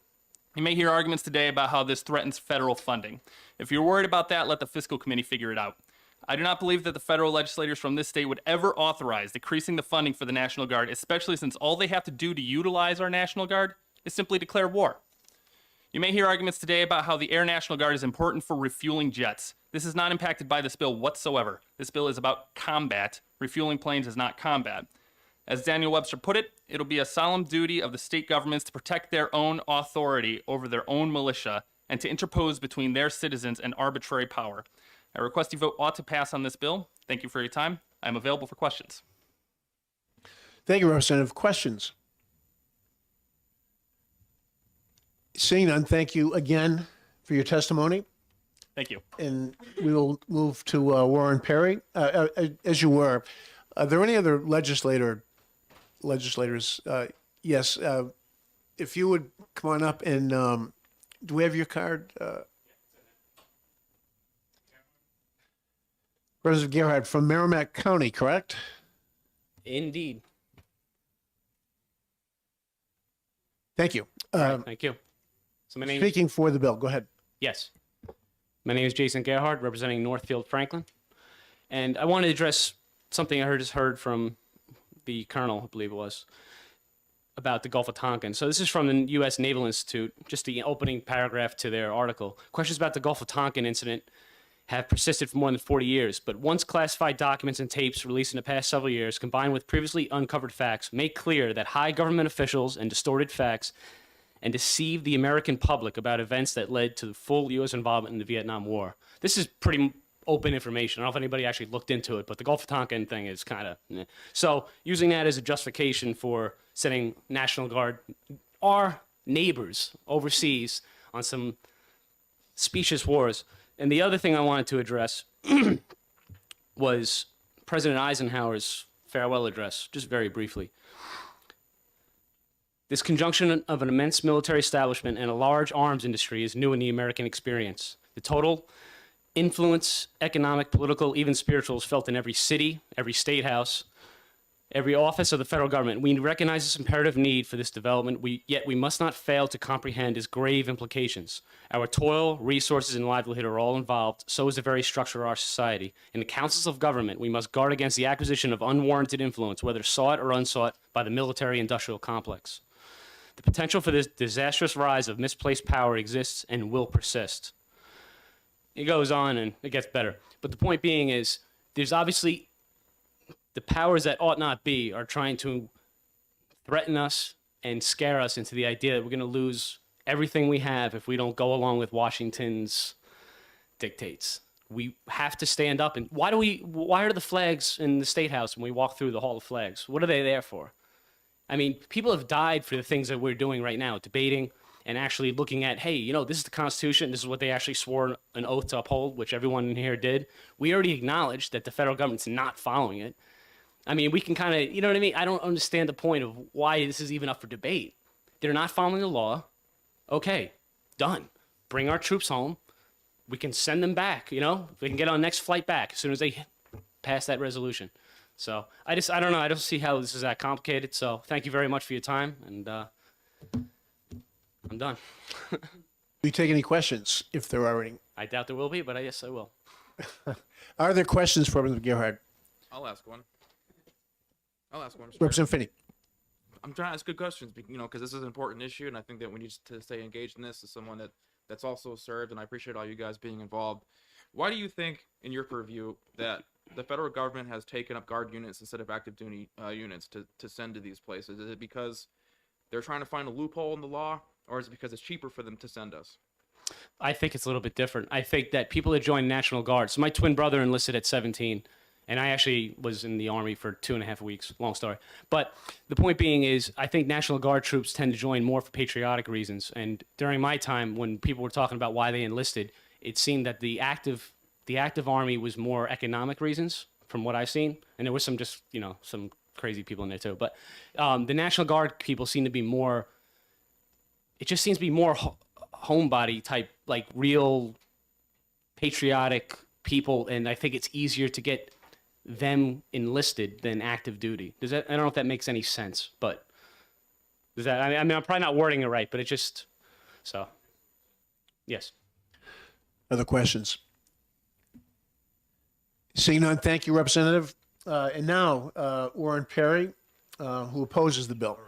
You may hear arguments today about how this threatens federal funding. If you're worried about that, let the fiscal committee figure it out. I do not believe that the federal legislators from this state would ever authorize decreasing the funding for the National Guard, especially since all they have to do to utilize our National Guard is simply declare war. You may hear arguments today about how the Air National Guard is important for refueling jets. This is not impacted by this bill whatsoever. This bill is about combat. Refueling planes is not combat. As Daniel Webster put it, it'll be a solemn duty of the state governments to protect their own authority over their own militia and to interpose between their citizens and arbitrary power. I request you vote ought to pass on this bill. Thank you for your time. I am available for questions. Thank you, Representative. Questions? Seeing none, thank you again for your testimony. Thank you. And we will move to Warren Perry. As you were, are there any other legislator legislators. Yes, if you would come on up and do we have your card? Representative Gerhard from Merrimack County, correct? Indeed. Thank you. Thank you. So my name, Speaking for the bill, go ahead. yes. My name is Jason Gerhard, representing Northfield Franklin. And I wanted to address something I just heard from the colonel, I believe it was, about the Gulf of Tonkin. So this is from the U.S. Naval Institute, just the opening paragraph to their article. Questions about the Gulf of Tonkin incident have persisted for more than 40 years, but once classified documents and tapes released in the past several years, combined with previously uncovered facts, make clear that high government officials and distorted facts and deceive the American public about events that led to the full U.S. involvement in the Vietnam War. This is pretty open information. I don't know if anybody actually looked into it, but the Gulf of Tonkin thing is kind of... So using that as a justification for sending National Guard, our neighbors overseas, on some specious wars. And the other thing I wanted to address was President Eisenhower's farewell address, just very briefly. This conjunction of an immense military establishment and a large arms industry is new in the American experience. The total influence, economic, political, even spiritual, is felt in every city, every state house, every office of the federal government. We recognize this imperative need for this development, yet we must not fail to comprehend its grave implications. Our toil, resources, and livelihood are all involved, so is the very structure of our society. In the councils of government, we must guard against the acquisition of unwarranted influence, whether sought or unsought, by the military-industrial complex. The potential for this disastrous rise of misplaced power exists and will persist. It goes on and it gets better. But the point being is, there's obviously the powers that ought not be are trying to threaten us and scare us into the idea that we're going to lose everything we have if we don't go along with Washington's dictates. We have to stand up. And why are the flags in the State House when we walk through the Hall of Flags? What are they there for? I mean, people have died for the things that we're doing right now, debating and actually looking at, hey, you know, this is the Constitution. This is what they actually swore an oath to uphold, which everyone in here did. We already acknowledged that the federal government's not following it. I mean, we can kind of, you know what I mean? I don't understand the point of why this is even up for debate. They're not following the law. Okay, done. Bring our troops home. We can send them back, you know? We can get on the next flight back as soon as they pass that resolution. So I don't know. I don't see how this is that complicated. So thank you very much for your time. And I'm done. Do you take any questions, if there are any? I doubt there will be, but yes, I will. Are there questions for Representative Gerhard? I'll ask one. Mr. Chair. Representative Finney. I'm trying to ask good questions, you know, because this is an important issue, and I think that we need to stay engaged in this as someone that's also served, and I appreciate all you guys being involved. Why do you think, in your purview, that the federal government has taken up Guard units instead of active duty units to send to these places? Is it because they're trying to find a loophole in the law, or is it because it's cheaper for them to send us? I think it's a little bit different. I think that people that join National Guard, so my twin brother enlisted at 17, and I actually was in the Army for 2.5 weeks, long story. But the point being is, I think National Guard troops tend to join more for patriotic reasons. And during my time, when people were talking about why they enlisted, it seemed that the active Army was more economic reasons, from what I've seen. And there was some just, you know, some crazy people in there too. But the National Guard people seem to be more, it just seems to be more homebody type, like real patriotic people. And I think it's easier to get them enlisted than active duty. I don't know if that makes any sense, but does that, I mean, I'm probably not wording it right, but it just, so, yes. Other questions? Seeing none, thank you, Representative. And now, Warren Perry, who opposes the bill.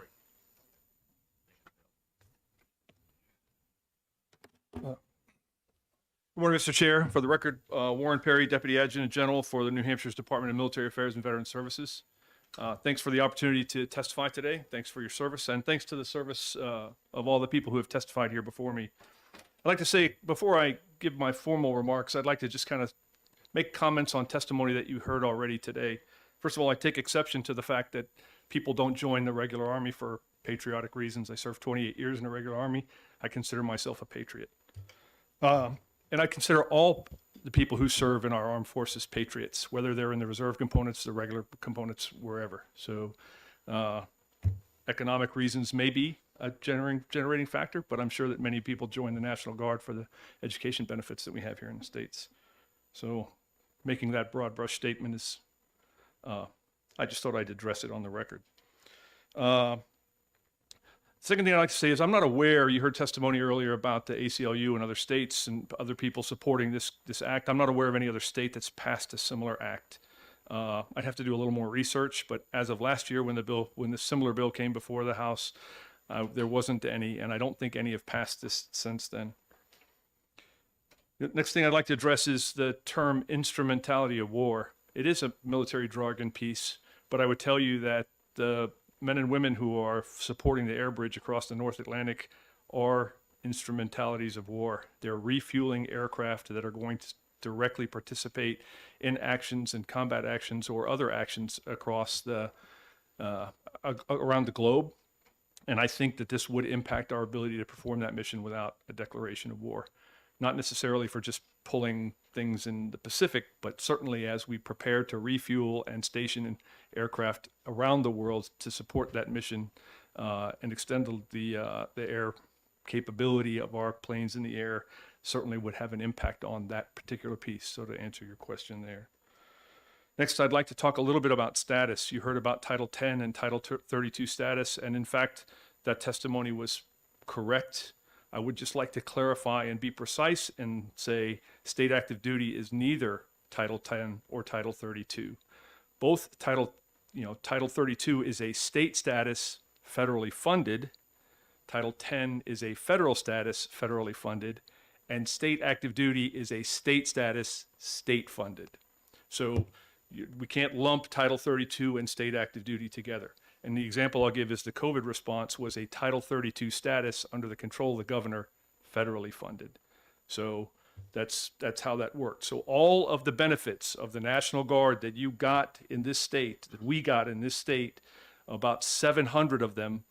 Good morning, Mr. Chair. For the record, Warren Perry, Deputy Adjutant General for the New Hampshire's Department of Military Affairs and Veteran Services. Thanks for the opportunity to testify today. Thanks for your service, and thanks to the service of all the people who have testified here before me. I'd like to say, before I give my formal remarks, I'd like to just kind of make comments on testimony that you heard already today. First of all, I take exception to the fact that people don't join the regular Army for patriotic reasons. I served 28 years in the regular Army. I consider myself a patriot. And I consider all the people who serve in our armed forces patriots, whether they're in the reserve components, the regular components, wherever. So economic reasons may be a generating factor, but I'm sure that many people join the National Guard for the education benefits that we have here in the States. So making that broad brush statement is, I just thought I'd address it on the record. Second thing I'd like to say is I'm not aware, you heard testimony earlier about the ACLU and other states and other people supporting this act. I'm not aware of any other state that's passed a similar act. I'd have to do a little more research, but as of last year when the similar bill came before the House, there wasn't any, and I don't think any have passed this since then. The next thing I'd like to address is the term instrumentality of war. It is a military jargon piece, but I would tell you that the men and women who are supporting the air bridge across the North Atlantic are instrumentalities of war. They're refueling aircraft that are going to directly participate in actions and combat actions or other actions across the around the globe. And I think that this would impact our ability to perform that mission without a declaration of war. Not necessarily for just pulling things in the Pacific, but certainly as we prepare to refuel and station aircraft around the world to support that mission and extend the air capability of our planes in the air, certainly would have an impact on that particular piece. So to answer your question there. Next, I'd like to talk a little bit about status. You heard about Title 10 and Title 32 status, and in fact, that testimony was correct. I would just like to clarify and be precise and say state active duty is neither Title 10 or Title 32. Both Title 32 is a state status, federally funded. Title 10 is a federal status, federally funded. And state active duty is a state status, state funded. So we can't lump Title 32 and state active duty together. And the example I'll give is the COVID response was a Title 32 status under the control of the governor, federally funded. So that's how that worked. So all of the benefits of the National Guard that you got in this state, that we got in this state, about 700 of them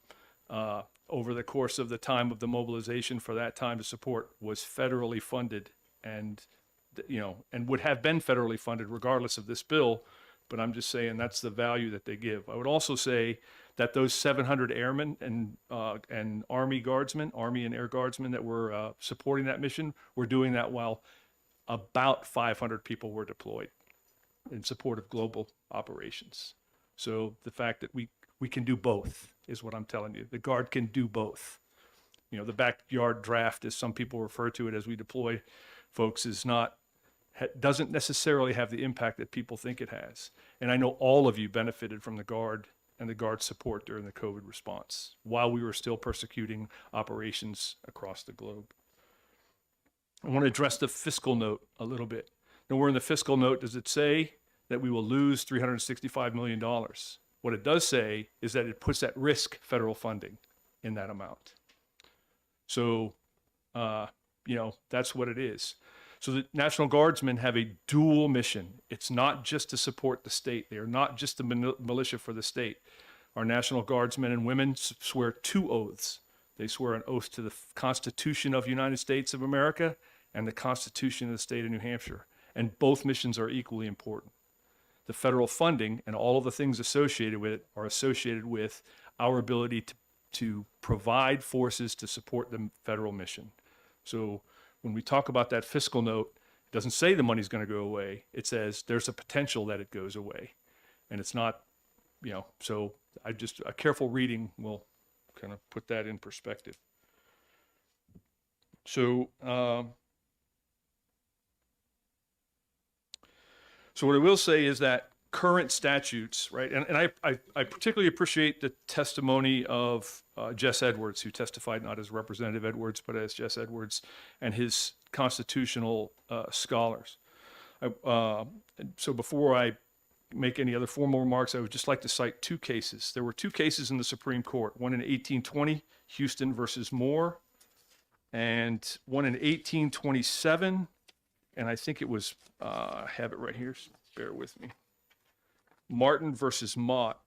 over the course of the time of the mobilization for that time to support was federally funded and would have been federally funded regardless of this bill. But I'm just saying that's the value that they give. I would also say that those 700 airmen and Army guardsmen, Army and Air Guardsmen that were supporting that mission were doing that while about 500 people were deployed in support of global operations. So the fact that we can do both is what I'm telling you. The Guard can do both. The backyard draft, as some people refer to it as we deploy folks, doesn't necessarily have the impact that people think it has. And I know all of you benefited from the Guard and the Guard support during the COVID response while we were still persecuting operations across the globe. I want to address the fiscal note a little bit. Nowhere in the fiscal note does it say that we will lose $365 million. What it does say is that it puts at risk federal funding in that amount. So, that's what it is. So the National Guardsmen have a dual mission. It's not just to support the state. They are not just the militia for the state. Our National Guardsmen and women swear 2 oaths. They swear an oath to the Constitution of the United States of America and the Constitution of the state of New Hampshire. And both missions are equally important. The federal funding and all of the things associated with it are associated with our ability to provide forces to support the federal mission. So when we talk about that fiscal note, it doesn't say the money's going to go away. It says there's a potential that it goes away. And it's not, so a careful reading will kind of put that in perspective. So, so what I will say is that current statutes, right, and I particularly appreciate the testimony of Jess Edwards, who testified not as Representative Edwards, but as Jess Edwards and his constitutional scholars. So before I make any other formal remarks, I would just like to cite 2 cases. There were 2 cases in the Supreme Court, one in 1820, Houston versus Moore, and one in 1827, and I think it was, I have it right here, bear with me. Martin versus Mott.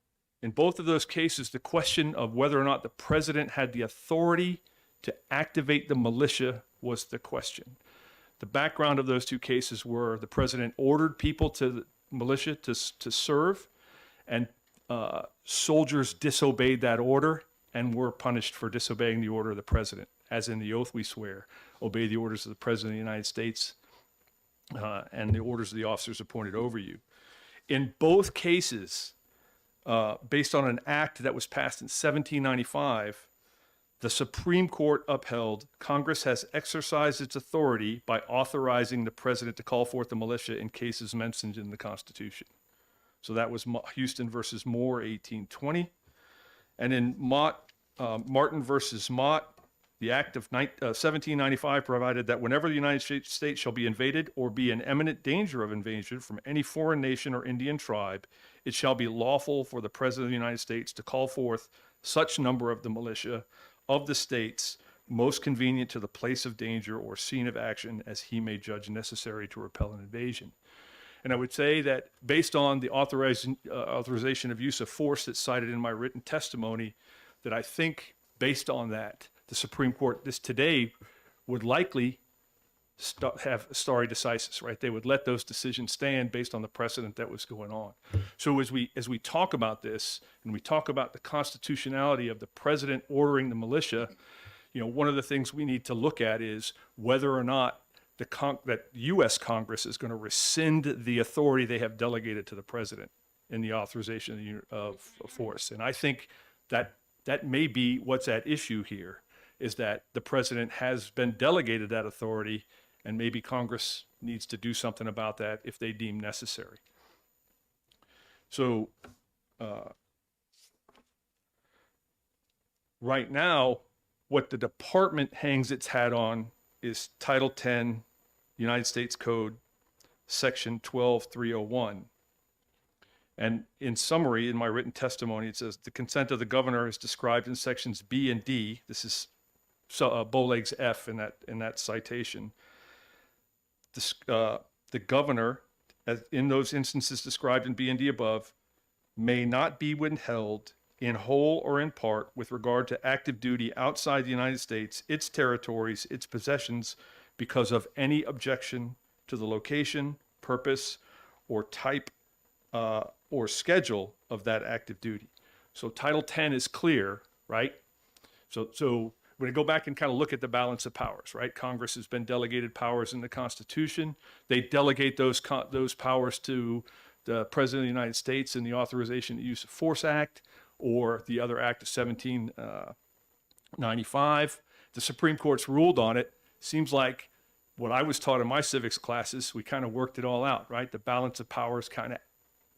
In both of those cases, the question of whether or not the president had the authority to activate the militia was the question. The background of those 2 cases were the president ordered people to the militia to serve, and soldiers disobeyed that order and were punished for disobeying the order of the president, as in the oath we swear, obey the orders of the president of the United States and the orders of the officers appointed over you. In both cases, based on an act that was passed in 1795, the Supreme Court upheld Congress has exercised its authority by authorizing the president to call forth the militia in cases mentioned in the Constitution. So that was Houston versus Moore, 1820. And in Martin versus Mott, the Act of 1795 provided that whenever the United States shall be invaded or be in imminent danger of invasion from any foreign nation or Indian tribe, it shall be lawful for the President of the United States to call forth such number of the militia of the states most convenient to the place of danger or scene of action as he may judge necessary to repel an invasion. And I would say that based on the authorization of use of force that's cited in my written testimony, that I think based on that, the Supreme Court today would likely have stare decisis, right? They would let those decisions stand based on the precedent that was going on. So as we talk about this and we talk about the constitutionality of the president ordering the militia, you know, one of the things we need to look at is whether or not that U.S. Congress is going to rescind the authority they have delegated to the president in the authorization of force. And I think that may be what's at issue here, is that the president has been delegated that authority, and maybe Congress needs to do something about that if they deem necessary. So right now, what the department hangs its hat on is Title 10, United States Code, Section 12301. And in summary, in my written testimony, it says the consent of the governor is described in sections B and D. This is Bowleg's F in that citation. The governor, as in those instances described in B and D above, may not be withheld in whole or in part with regard to active duty outside the United States, its territories, its possessions, because of any objection to the location, purpose, or type or schedule of that active duty. So Title 10 is clear, right? So we're going to go back and kind of look at the balance of powers, right? Congress has been delegated powers in the Constitution. They delegate those powers to the President of the United States in the Authorization and Use of Force Act, or the other act of 1795. The Supreme Court's ruled on it. Seems like what I was taught in my civics classes, we kind of worked it all out, right? The balance of powers kind of,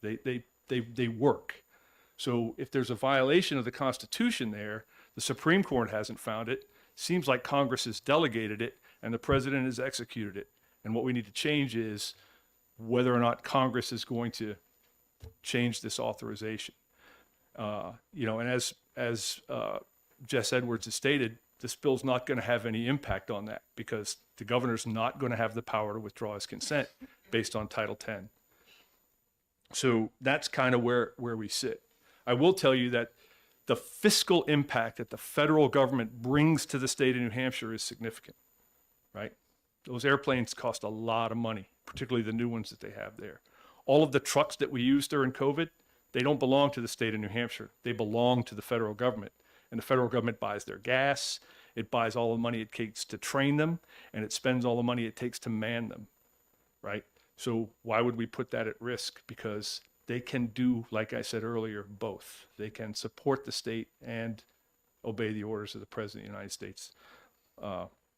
they work. So if there's a violation of the Constitution there, the Supreme Court hasn't found it. Seems like Congress has delegated it and the president has executed it. And what we need to change is whether or not Congress is going to change this authorization. You know, and as Jess Edwards has stated, this bill's not going to have any impact on that because the governor's not going to have the power to withdraw his consent based on Title 10. So that's kind of where we sit. I will tell you that the fiscal impact that the federal government brings to the state of New Hampshire is significant, right? Those airplanes cost a lot of money, particularly the new ones that they have there. All of the trucks that we used during COVID, they don't belong to the state of New Hampshire. They belong to the federal government. And the federal government buys their gas, it buys all the money it takes to train them, and it spends all the money it takes to man them, right? So why would we put that at risk? Because they can do, like I said earlier, both. They can support the state and obey the orders of the President of the United States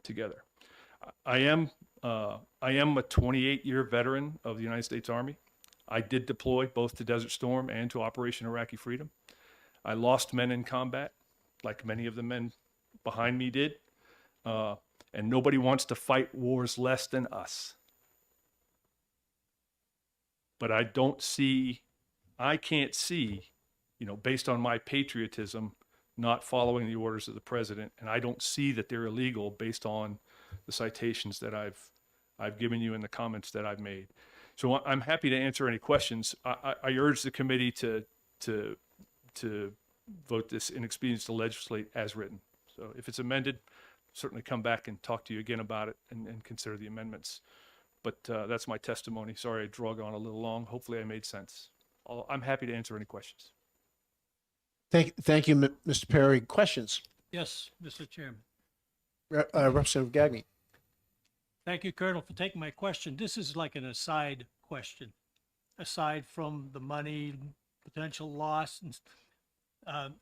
together. I am a 28-year veteran of the United States Army. I did deploy both to Desert Storm and to Operation Iraqi Freedom. I lost men in combat, like many of the men behind me did. And nobody wants to fight wars less than us. But I can't see, you know, based on my patriotism, not following the orders of the president. And I don't see that they're illegal based on the citations that I've given you in the comments that I've made. So I'm happy to answer any questions. I urge the committee to vote this in expedience to legislate as written. So if it's amended, certainly come back and talk to you again about it and consider the amendments. But that's my testimony. Sorry I drug on a little long. Hopefully I made sense. I'm happy to answer any questions. Thank you, Mr. Perry. Questions? Yes, Mr. Chairman. Representative Gagny. Thank you, Colonel, for taking my question. This is like an aside question, aside from the money, potential loss.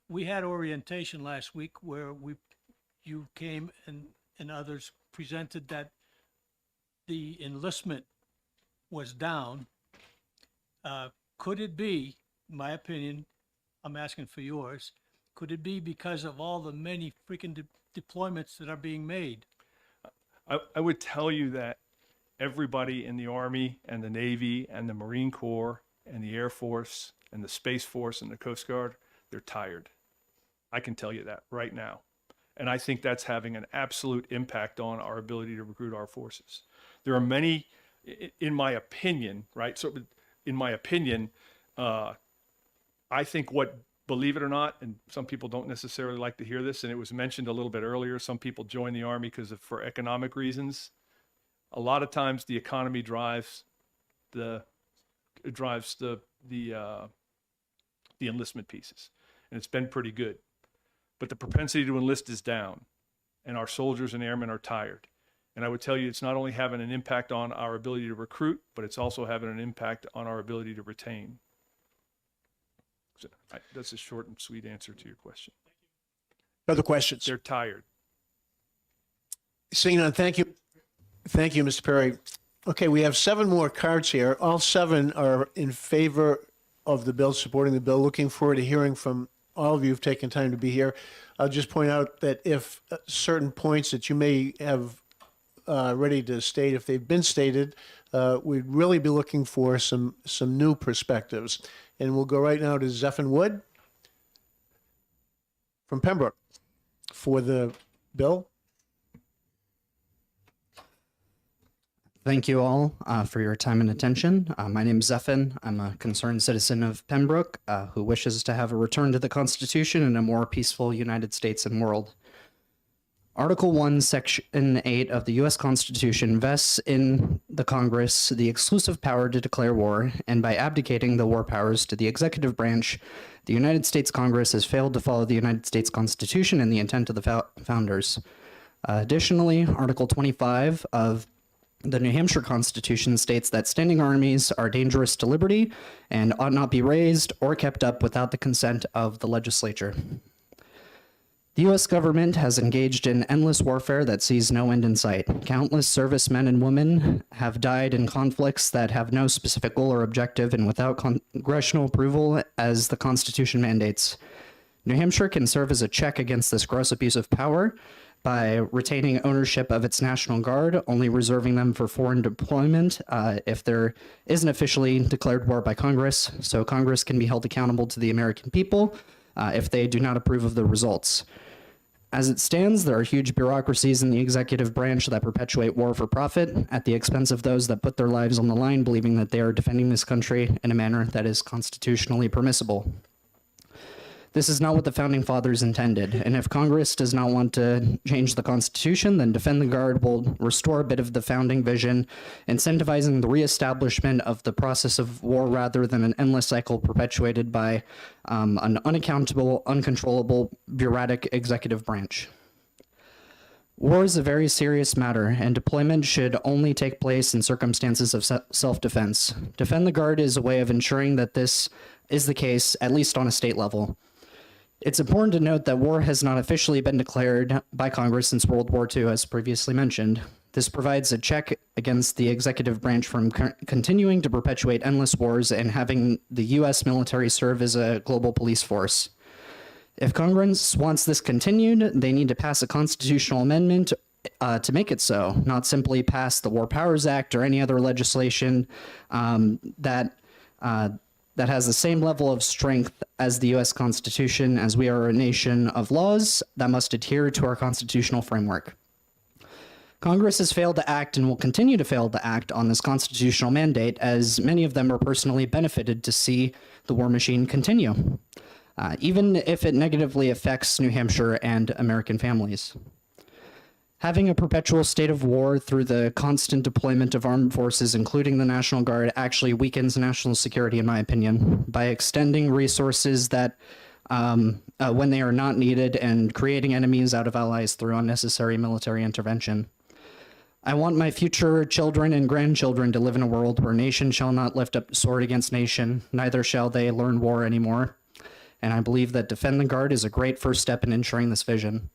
We had orientation last week where you came and others presented that the enlistment was down. Could it be, in my opinion, I'm asking for yours, could it be because of all the many freaking deployments that are being made? I would tell you that everybody in the Army and the Navy and the Marine Corps and the Air Force and the Space Force and the Coast Guard, they're tired. I can tell you that right now. And I think that's having an absolute impact on our ability to recruit our forces. There are many, in my opinion, right? So in my opinion, I think believe it or not, and some people don't necessarily like to hear this, and it was mentioned a little bit earlier, some people join the Army for economic reasons. A lot of times the economy drives the enlistment pieces, and it's been pretty good. But the propensity to enlist is down, and our soldiers and airmen are tired. And I would tell you it's not only having an impact on our ability to recruit, but it's also having an impact on our ability to retain. So that's a short and sweet answer to your question. Other questions? They're tired. Seeing none, thank you. Thank you, Mr. Perry. Okay, we have 7 more cards here. All 7 are in favor of the bill, supporting the bill. Looking forward to hearing from all of you who've taken time to be here. I'll just point out that if certain points that you may have ready to state, if they've been stated, we'd really be looking for some new perspectives. And we'll go right now to Zephyr Wood from Pembroke for the bill. Thank you all for your time and attention. My name is Zephyr. I'm a concerned citizen of Pembroke who wishes to have a return to the Constitution and a more peaceful United States and world. Article 1, Section 8 of the U.S. Constitution vests in the Congress the exclusive power to declare war, and by abdicating the war powers to the executive branch, the United States Congress has failed to follow the United States Constitution and the intent of the founders. Additionally, Article 25 of the New Hampshire Constitution states that standing armies are dangerous to liberty and ought not be raised or kept up without the consent of the legislature. The U.S. government has engaged in endless warfare that sees no end in sight. Countless servicemen and women have died in conflicts that have no specific goal or objective and without congressional approval as the Constitution mandates. New Hampshire can serve as a check against this gross abuse of power by retaining ownership of its National Guard, only reserving them for foreign deployment if there is an officially declared war by Congress, so Congress can be held accountable to the American people if they do not approve of the results. As it stands, there are huge bureaucracies in the executive branch that perpetuate war for profit at the expense of those that put their lives on the line, believing that they are defending this country in a manner that is constitutionally permissible. This is not what the Founding Fathers intended, and if Congress does not want to change the Constitution, then Defend the Guard will restore a bit of the founding vision, incentivizing the reestablishment of the process of war rather than an endless cycle perpetuated by an unaccountable, uncontrollable, bureaucratic executive branch. War is a very serious matter, and deployment should only take place in circumstances of self-defense. Defend the Guard is a way of ensuring that this is the case, at least on a state level. It's important to note that war has not officially been declared by Congress since World War II, as previously mentioned. This provides a check against the executive branch from continuing to perpetuate endless wars and having the U.S. military serve as a global police force. If Congress wants this continued, they need to pass a constitutional amendment to make it so, not simply pass the War Powers Act or any other legislation that has the same level of strength as the U.S. Constitution, as we are a nation of laws that must adhere to our constitutional framework. Congress has failed to act and will continue to fail to act on this constitutional mandate, as many of them are personally benefited to see the war machine continue, even if it negatively affects New Hampshire and American families. Having a perpetual state of war through the constant deployment of armed forces, including the National Guard, actually weakens national security, in my opinion, by extending resources that when they are not needed and creating enemies out of allies through unnecessary military intervention. I want my future children and grandchildren to live in a world where nation shall not lift up sword against nation, neither shall they learn war anymore. And I believe that Defend the Guard is a great first step in ensuring this vision.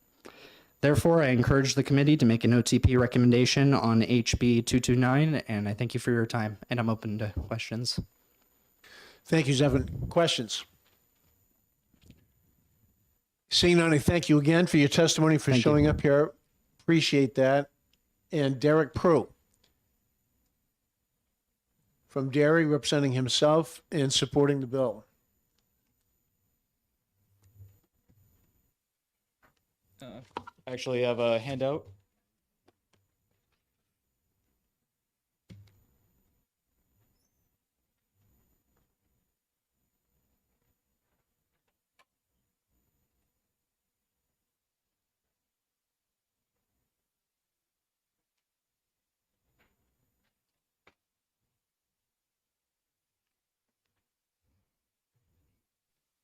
Therefore, I encourage the committee to make an OTP recommendation on HB 229, and I thank you for your time, and I'm open to questions. Thank you, Zevin. Questions? Seeing none, I thank you again for your testimony, for showing up here. Appreciate that. And Derek Prue from Derry, representing himself and supporting the bill. I actually have a handout.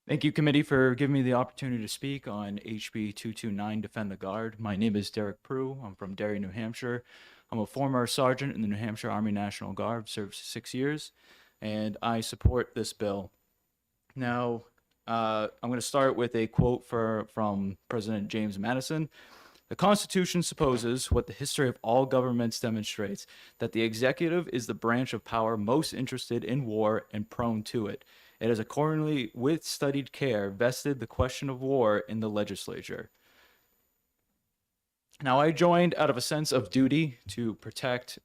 Thank you, committee, for giving me the opportunity to speak on HB 229, Defend the Guard. My name is Derek Prue. I'm from Derry, New Hampshire. I'm a former sergeant in the New Hampshire Army National Guard, served 6 years, and I support this bill. Now, I'm going to start with a quote from President James Madison. The Constitution supposes, what the history of all governments demonstrates, that the executive is the branch of power most interested in war and prone to it. It has accordingly, with studied care, vested the question of war in the legislature. Now, I joined out of a sense of duty to protect,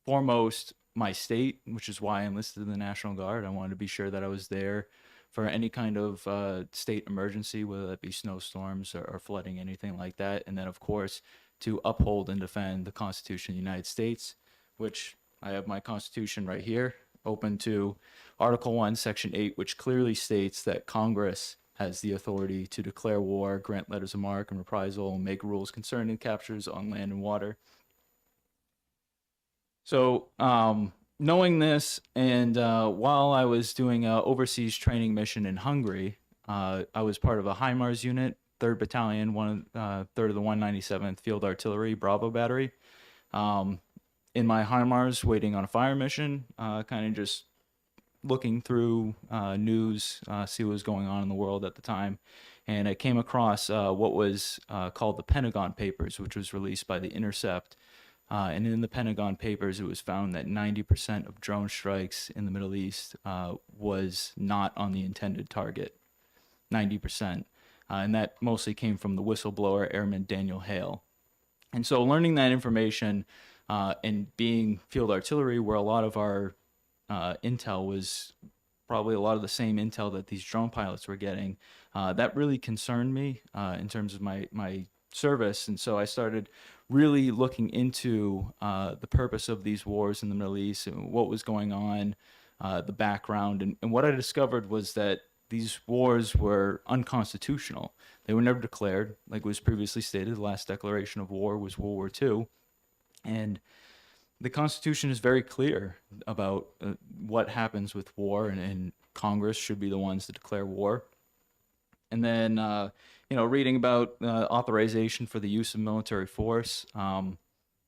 foremost, my state, which is why I enlisted in the National Guard. I wanted to be sure that I was there for any kind of state emergency, whether that be snowstorms or flooding, anything like that. And then, of course, to uphold and defend the Constitution of the United States, which I have my Constitution right here, open to Article 1, Section 8, which clearly states that Congress has the authority to declare war, grant letters of marque and reprisal, and make rules concerning captures on land and water. So, knowing this, and while I was doing an overseas training mission in Hungary, I was part of a HIMARS unit, 3rd Battalion, 3rd of the 197th Field Artillery, Bravo Battery. In my HIMARS, waiting on a fire mission, kind of just looking through news, see what was going on in the world at the time. And I came across what was called the Pentagon Papers, which was released by The Intercept. And in the Pentagon Papers, it was found that 90% of drone strikes in the Middle East was not on the intended target. 90%. And that mostly came from the whistleblower Airman Daniel Hale. And so learning that information and being field artillery, where a lot of our intel was probably a lot of the same intel that these drone pilots were getting, that really concerned me in terms of my service. And so I started really looking into the purpose of these wars in the Middle East and what was going on, the background. And what I discovered was that these wars were unconstitutional. They were never declared. Like was previously stated, the last declaration of war was World War II. And the Constitution is very clear about what happens with war, and Congress should be the ones to declare war. And then, reading about authorization for the use of military force,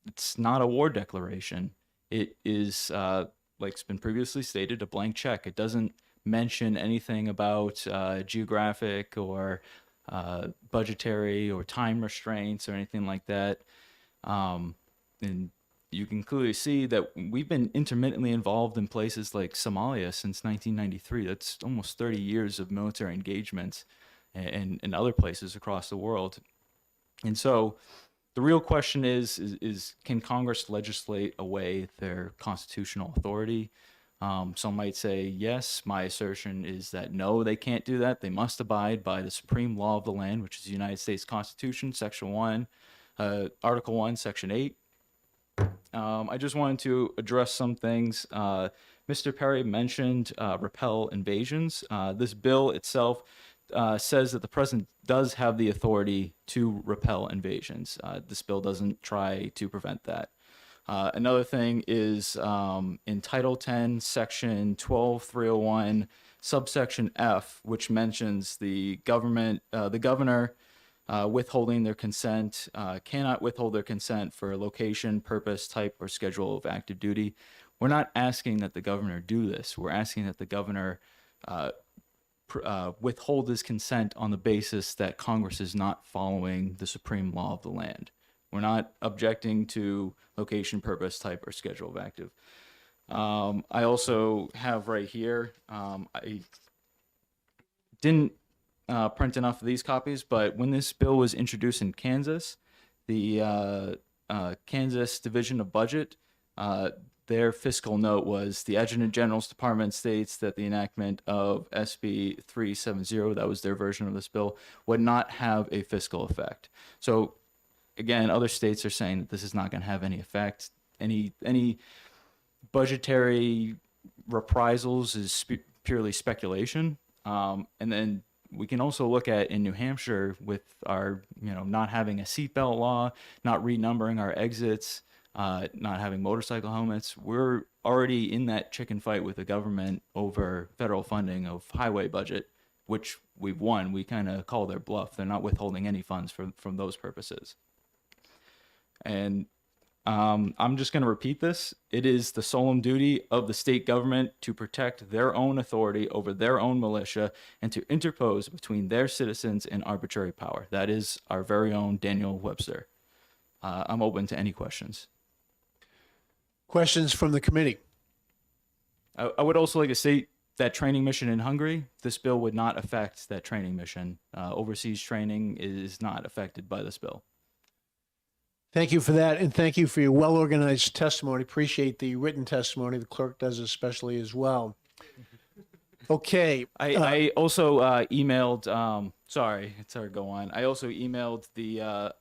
it's not a war declaration. It is, like it's been previously stated, a blank check. It doesn't mention anything about geographic or budgetary or time restraints or anything like that. And you can clearly see that we've been intermittently involved in places like Somalia since 1993. That's almost 30 years of military engagements and other places across the world. And so the real question is can Congress legislate away their constitutional authority? Some might say yes. My assertion is that no, they can't do that. They must abide by the supreme law of the land, which is the United States Constitution, Section 1, Article 1, Section 8. I just wanted to address some things. Mr. Perry mentioned repel invasions. This bill itself says that the president does have the authority to repel invasions. This bill doesn't try to prevent that. Another thing is in Title 10, Section 12301, subsection F, which mentions the governor withholding their consent, cannot withhold their consent for location, purpose, type, or schedule of active duty. We're not asking that the governor do this. We're asking that the governor withhold his consent on the basis that Congress is not following the supreme law of the land. We're not objecting to location, purpose, type, or schedule of active. I also have right here, I didn't print enough of these copies, but when this bill was introduced in Kansas, the Kansas Division of Budget, their fiscal note was the Adjutant General's Department states that the enactment of SB 370, that was their version of this bill, would not have a fiscal effect. So again, other states are saying that this is not going to have any effect. Any budgetary reprisals is purely speculation. And then we can also look at in New Hampshire with our, not having a seatbelt law, not renumbering our exits, not having motorcycle helmets. We're already in that chicken fight with the government over federal funding of highway budget, which we've won. We kind of call their bluff. They're not withholding any funds from those purposes. And I'm just going to repeat this. It is the solemn duty of the state government to protect their own authority over their own militia and to interpose between their citizens and arbitrary power. That is our very own Daniel Webster. I'm open to any questions. Questions from the committee? I would also like to state that training mission in Hungary, this bill would not affect that training mission. Overseas training is not affected by this bill. Thank you for that, and thank you for your well-organized testimony. Appreciate the written testimony. The clerk does especially as well. Okay. I also emailed, sorry to go on. I also emailed the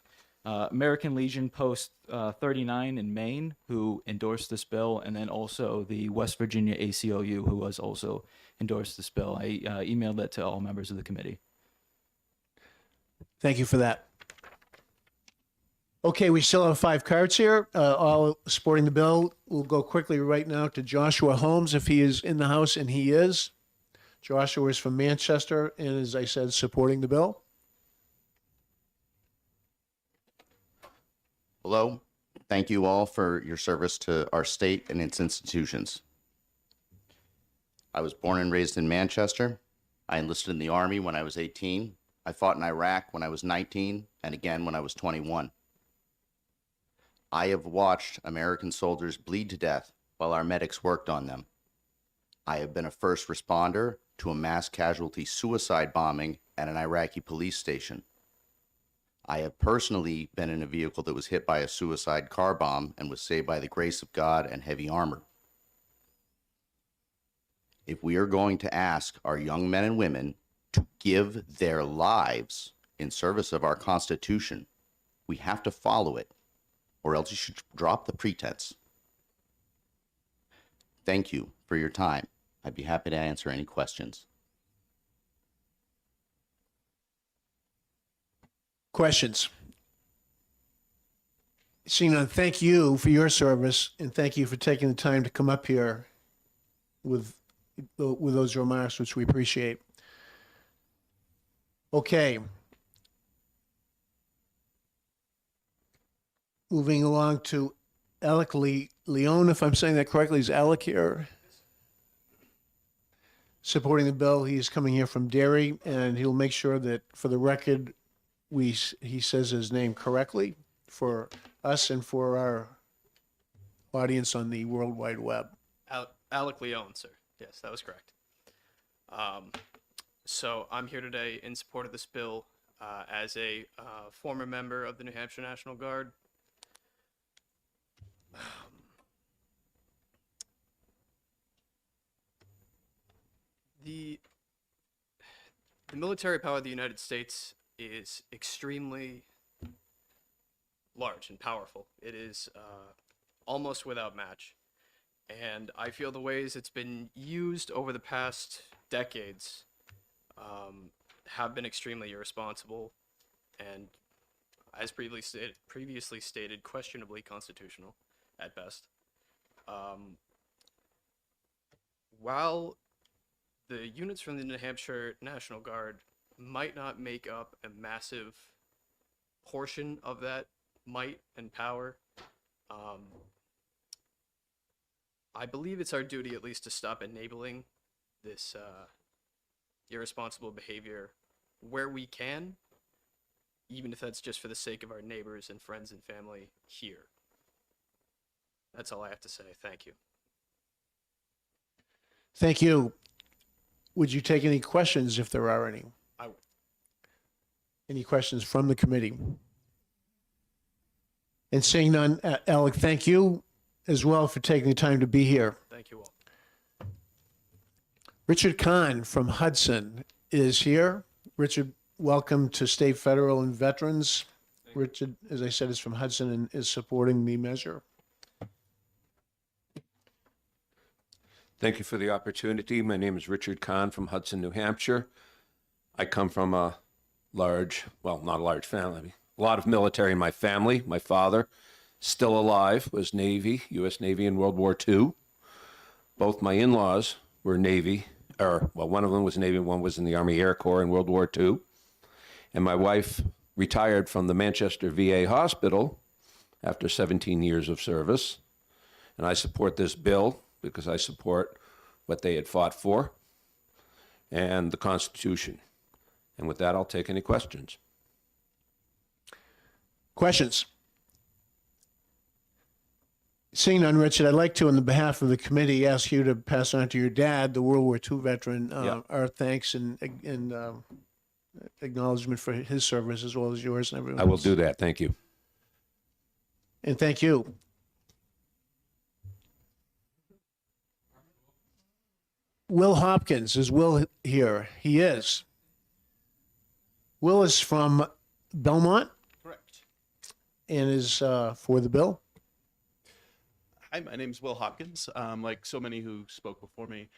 American Legion Post 39 in Maine, who endorsed this bill, and then also the West Virginia ACLU, who has also endorsed this bill. I emailed that to all members of the committee. Thank you for that. Okay, we still have 5 cards here, all supporting the bill. We'll go quickly right now to Joshua Holmes, if he is in the house, and he is. Joshua is from Manchester, and as I said, supporting the bill. Hello. Thank you all for your service to our state and its institutions. I was born and raised in Manchester. I enlisted in the Army when I was 18. I fought in Iraq when I was 19, and again when I was 21. I have watched American soldiers bleed to death while our medics worked on them. I have been a first responder to a mass casualty suicide bombing at an Iraqi police station. I have personally been in a vehicle that was hit by a suicide car bomb and was saved by the grace of God and heavy armor. If we are going to ask our young men and women to give their lives in service of our Constitution, we have to follow it, or else you should drop the pretense. Thank you for your time. I'd be happy to answer any questions. Questions? Seeing none, thank you for your service, and thank you for taking the time to come up here with those remarks, which we appreciate. Okay. Moving along to Alec Leon, if I'm saying that correctly. Is Alec here? Supporting the bill. He is coming here from Derry, and he'll make sure that for the record, he says his name correctly for us and for our audience on the World Wide Web. Alec Leon, sir. Yes, that was correct. So I'm here today in support of this bill as a former member of the New Hampshire National Guard. The military power of the United States is extremely large and powerful. It is almost without match. And I feel the ways it's been used over the past decades have been extremely irresponsible and, as previously stated, questionably constitutional at best. While the units from the New Hampshire National Guard might not make up a massive portion of that might and power. I believe it's our duty at least to stop enabling this irresponsible behavior where we can, even if that's just for the sake of our neighbors and friends and family here. That's all I have to say. Thank you. Thank you. Would you take any questions if there are any? I would. Any questions from the committee? And seeing none, Alec, thank you as well for taking the time to be here. Thank you all. Richard Kahn from Hudson is here. Richard, welcome to State, Federal, and Veterans. Richard, as I said, is from Hudson and is supporting the measure. Thank you for the opportunity. My name is Richard Kahn from Hudson, New Hampshire. I come from a large, well, not a large family, a lot of military in my family. My father, still alive, was Navy, U.S. Navy in World War II. Both my in-laws were Navy, or, well, one of them was Navy, one was in the Army Air Corps in World War II. And my wife retired from the Manchester VA hospital after 17 years of service. And I support this bill because I support what they had fought for and the Constitution. And with that, I'll take any questions. Questions? Seeing none, Richard, I'd like to, on the behalf of the committee, ask you to pass on to your dad, the World War II veteran, our thanks and acknowledgement for his service as well as yours and everyone I will else. do that. Thank you. And thank you. Will Hopkins, is Will here? He is. Will is from Belmont Correct. and is for the bill. Hi, my name is Will Hopkins. Like so many who spoke before me,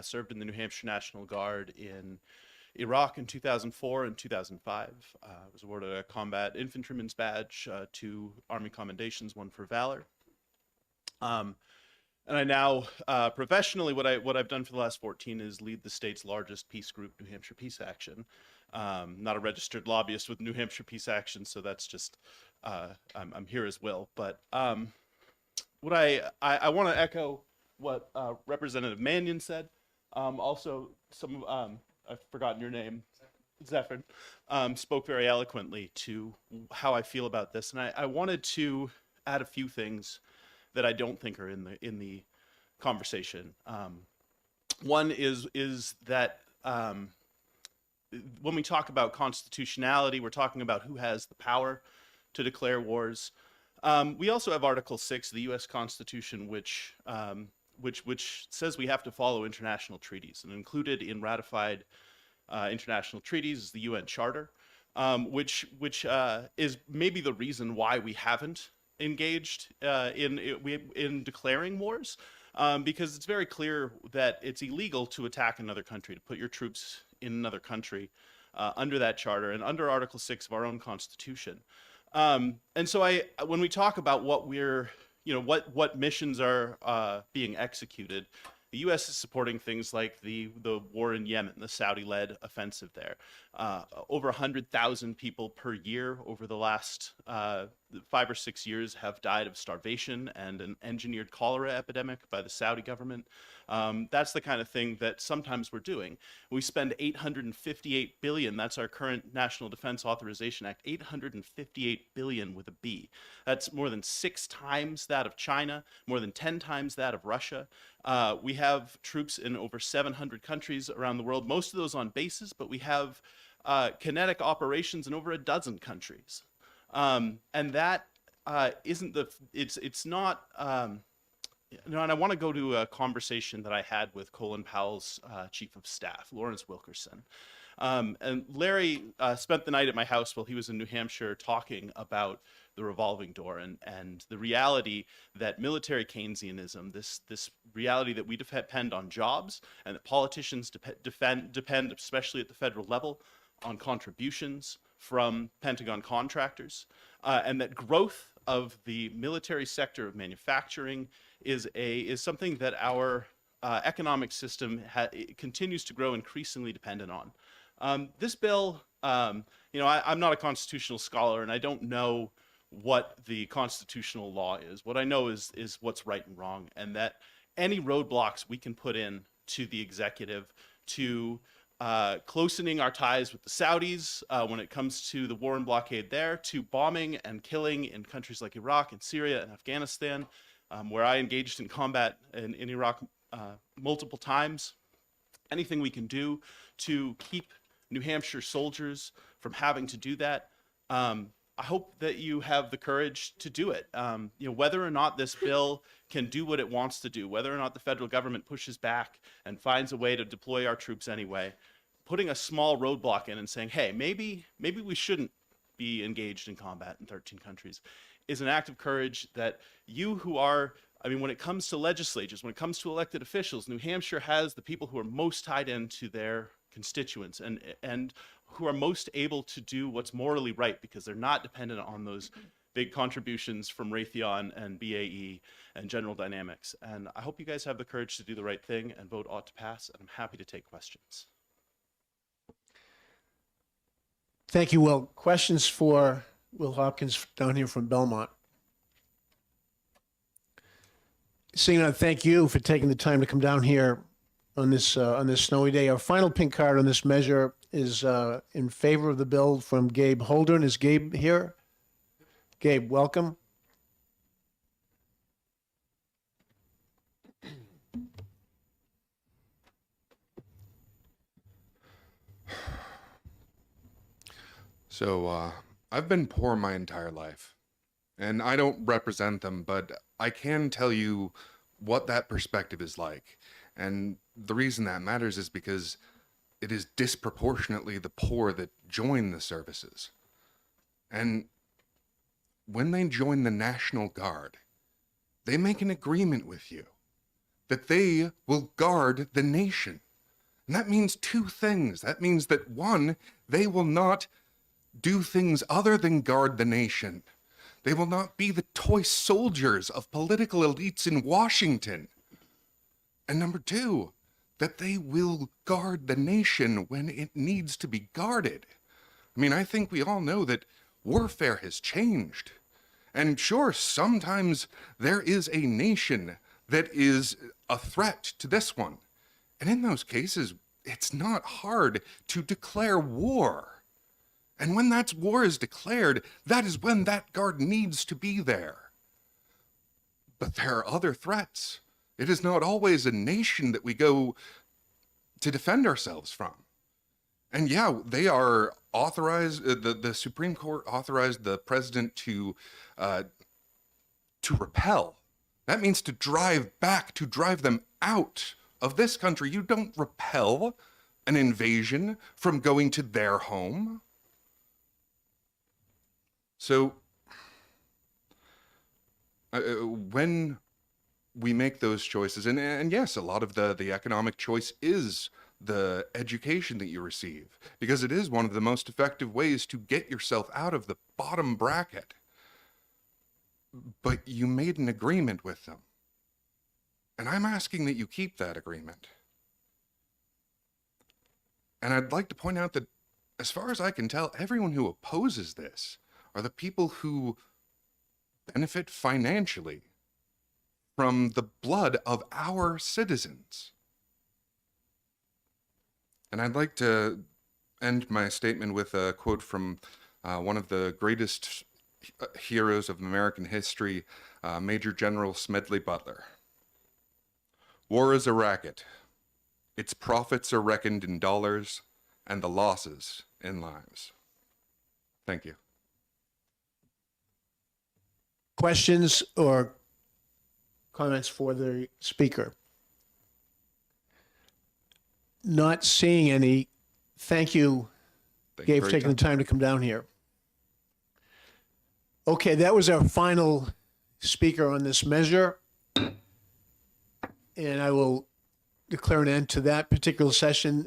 served in the New Hampshire National Guard in Iraq in 2004 and 2005. I was awarded a combat infantryman's badge, 2 Army commendations, 1 for valor. And I now, professionally, what I've done for the last 14 is lead the state's largest peace group, New Hampshire Peace Action. Not a registered lobbyist with New Hampshire Peace Action, so that's just, I'm here as Will. But what I want to echo what Representative Mannion said. Also, some, I've forgotten your name, Zephyr, spoke very eloquently to how I feel about this. And I wanted to add a few things that I don't think are in the conversation. One is that when we talk about constitutionality, we're talking about who has the power to declare wars. We also have Article 6 of the U.S. Constitution, which says we have to follow international treaties, and included in ratified international treaties is the UN Charter, which is maybe the reason why we haven't engaged in declaring wars, because it's very clear that it's illegal to attack another country, to put your troops in another country under that charter and under Article 6 of our own Constitution. And so when we talk about what what missions are being executed, the U.S. is supporting things like the war in Yemen, the Saudi-led offensive there. Over 100,000 people per year over the last 5 or 6 years have died of starvation and an engineered cholera epidemic by the Saudi government. That's the kind of thing that sometimes we're doing. We spend $858 billion. That's our current National Defense Authorization Act, $858 billion with a B. That's more than 6 times that of China, more than 10 times that of Russia. We have troops in over 700 countries around the world, most of those on bases, but we have kinetic operations in over a dozen countries. And that isn't it's not, and I want to go to a conversation that I had with Colin Powell's Chief of Staff, Lawrence Wilkerson. And Larry spent the night at my house while he was in New Hampshire talking about the revolving door and the reality that military Keynesianism, this reality that we depend on jobs and that politicians depend, especially at the federal level, on contributions from Pentagon contractors, and that growth of the military sector of manufacturing is something that our economic system continues to grow increasingly dependent on. This bill, you know, I'm not a constitutional scholar, and I don't know what the constitutional law is. What I know is what's right and wrong, and that any roadblocks we can put in to the executive to closening our ties with the Saudis when it comes to the war and blockade there, to bombing and killing in countries like Iraq and Syria and Afghanistan, where I engaged in combat in Iraq multiple times. Anything we can do to keep New Hampshire soldiers from having to do that, I hope that you have the courage to do it. You know, whether or not this bill can do what it wants to do, whether or not the federal government pushes back and finds a way to deploy our troops anyway, putting a small roadblock in and saying, hey, maybe we shouldn't be engaged in combat in 13 countries, is an act of courage that you who are, I mean, when it comes to legislatures, when it comes to elected officials, New Hampshire has the people who are most tied into their constituents and who are most able to do what's morally right because they're not dependent on those big contributions from Raytheon and BAE and General Dynamics. And I hope you guys have the courage to do the right thing and vote ought to pass, and I'm happy to take questions. Thank you, Will. Questions for Will Hopkins down here from Belmont? Seeing none, thank you for taking the time to come down here on this snowy day. Our final pink card on this measure is in favor of the bill from Gabe Holden. Is Gabe here? Gabe, welcome. So, I've been poor my entire life, and I don't represent them, but I can tell you what that perspective is like. And the reason that matters is because it is disproportionately the poor that join the services. And when they join the National Guard, they make an agreement with you that they will guard the nation. And that means two things. That means that, one, they will not do things other than guard the nation. They will not be the toy soldiers of political elites in Washington. And number two, that they will guard the nation when it needs to be guarded. I mean, I think we all know that warfare has changed. And sure, sometimes there is a nation that is a threat to this one. And in those cases, it's not hard to declare war. And when that war is declared, that is when that guard needs to be there. But there are other threats. It is not always a nation that we go to defend ourselves from. And yeah, they are authorized, the Supreme Court authorized the president to repel. That means to drive back, to drive them out of this country. You don't repel an invasion from going to their home. So, when we make those choices, and yes, a lot of the economic choice is the education that you receive, because it is one of the most effective ways to get yourself out of the bottom bracket. But you made an agreement with them. And I'm asking that you keep that agreement. And I'd like to point out that, as far as I can tell, everyone who opposes this are the people who benefit financially from the blood of our citizens. And I'd like to end my statement with a quote from one of the greatest heroes of American history, Major General Smedley Butler. War is a racket. Its profits are reckoned in dollars and the losses in lives. Thank you. Questions or comments for the speaker? Not seeing any. Thank you, Gabe, for taking the time to come down here. Okay, that was our final speaker on this measure. And I will declare an end to that particular session.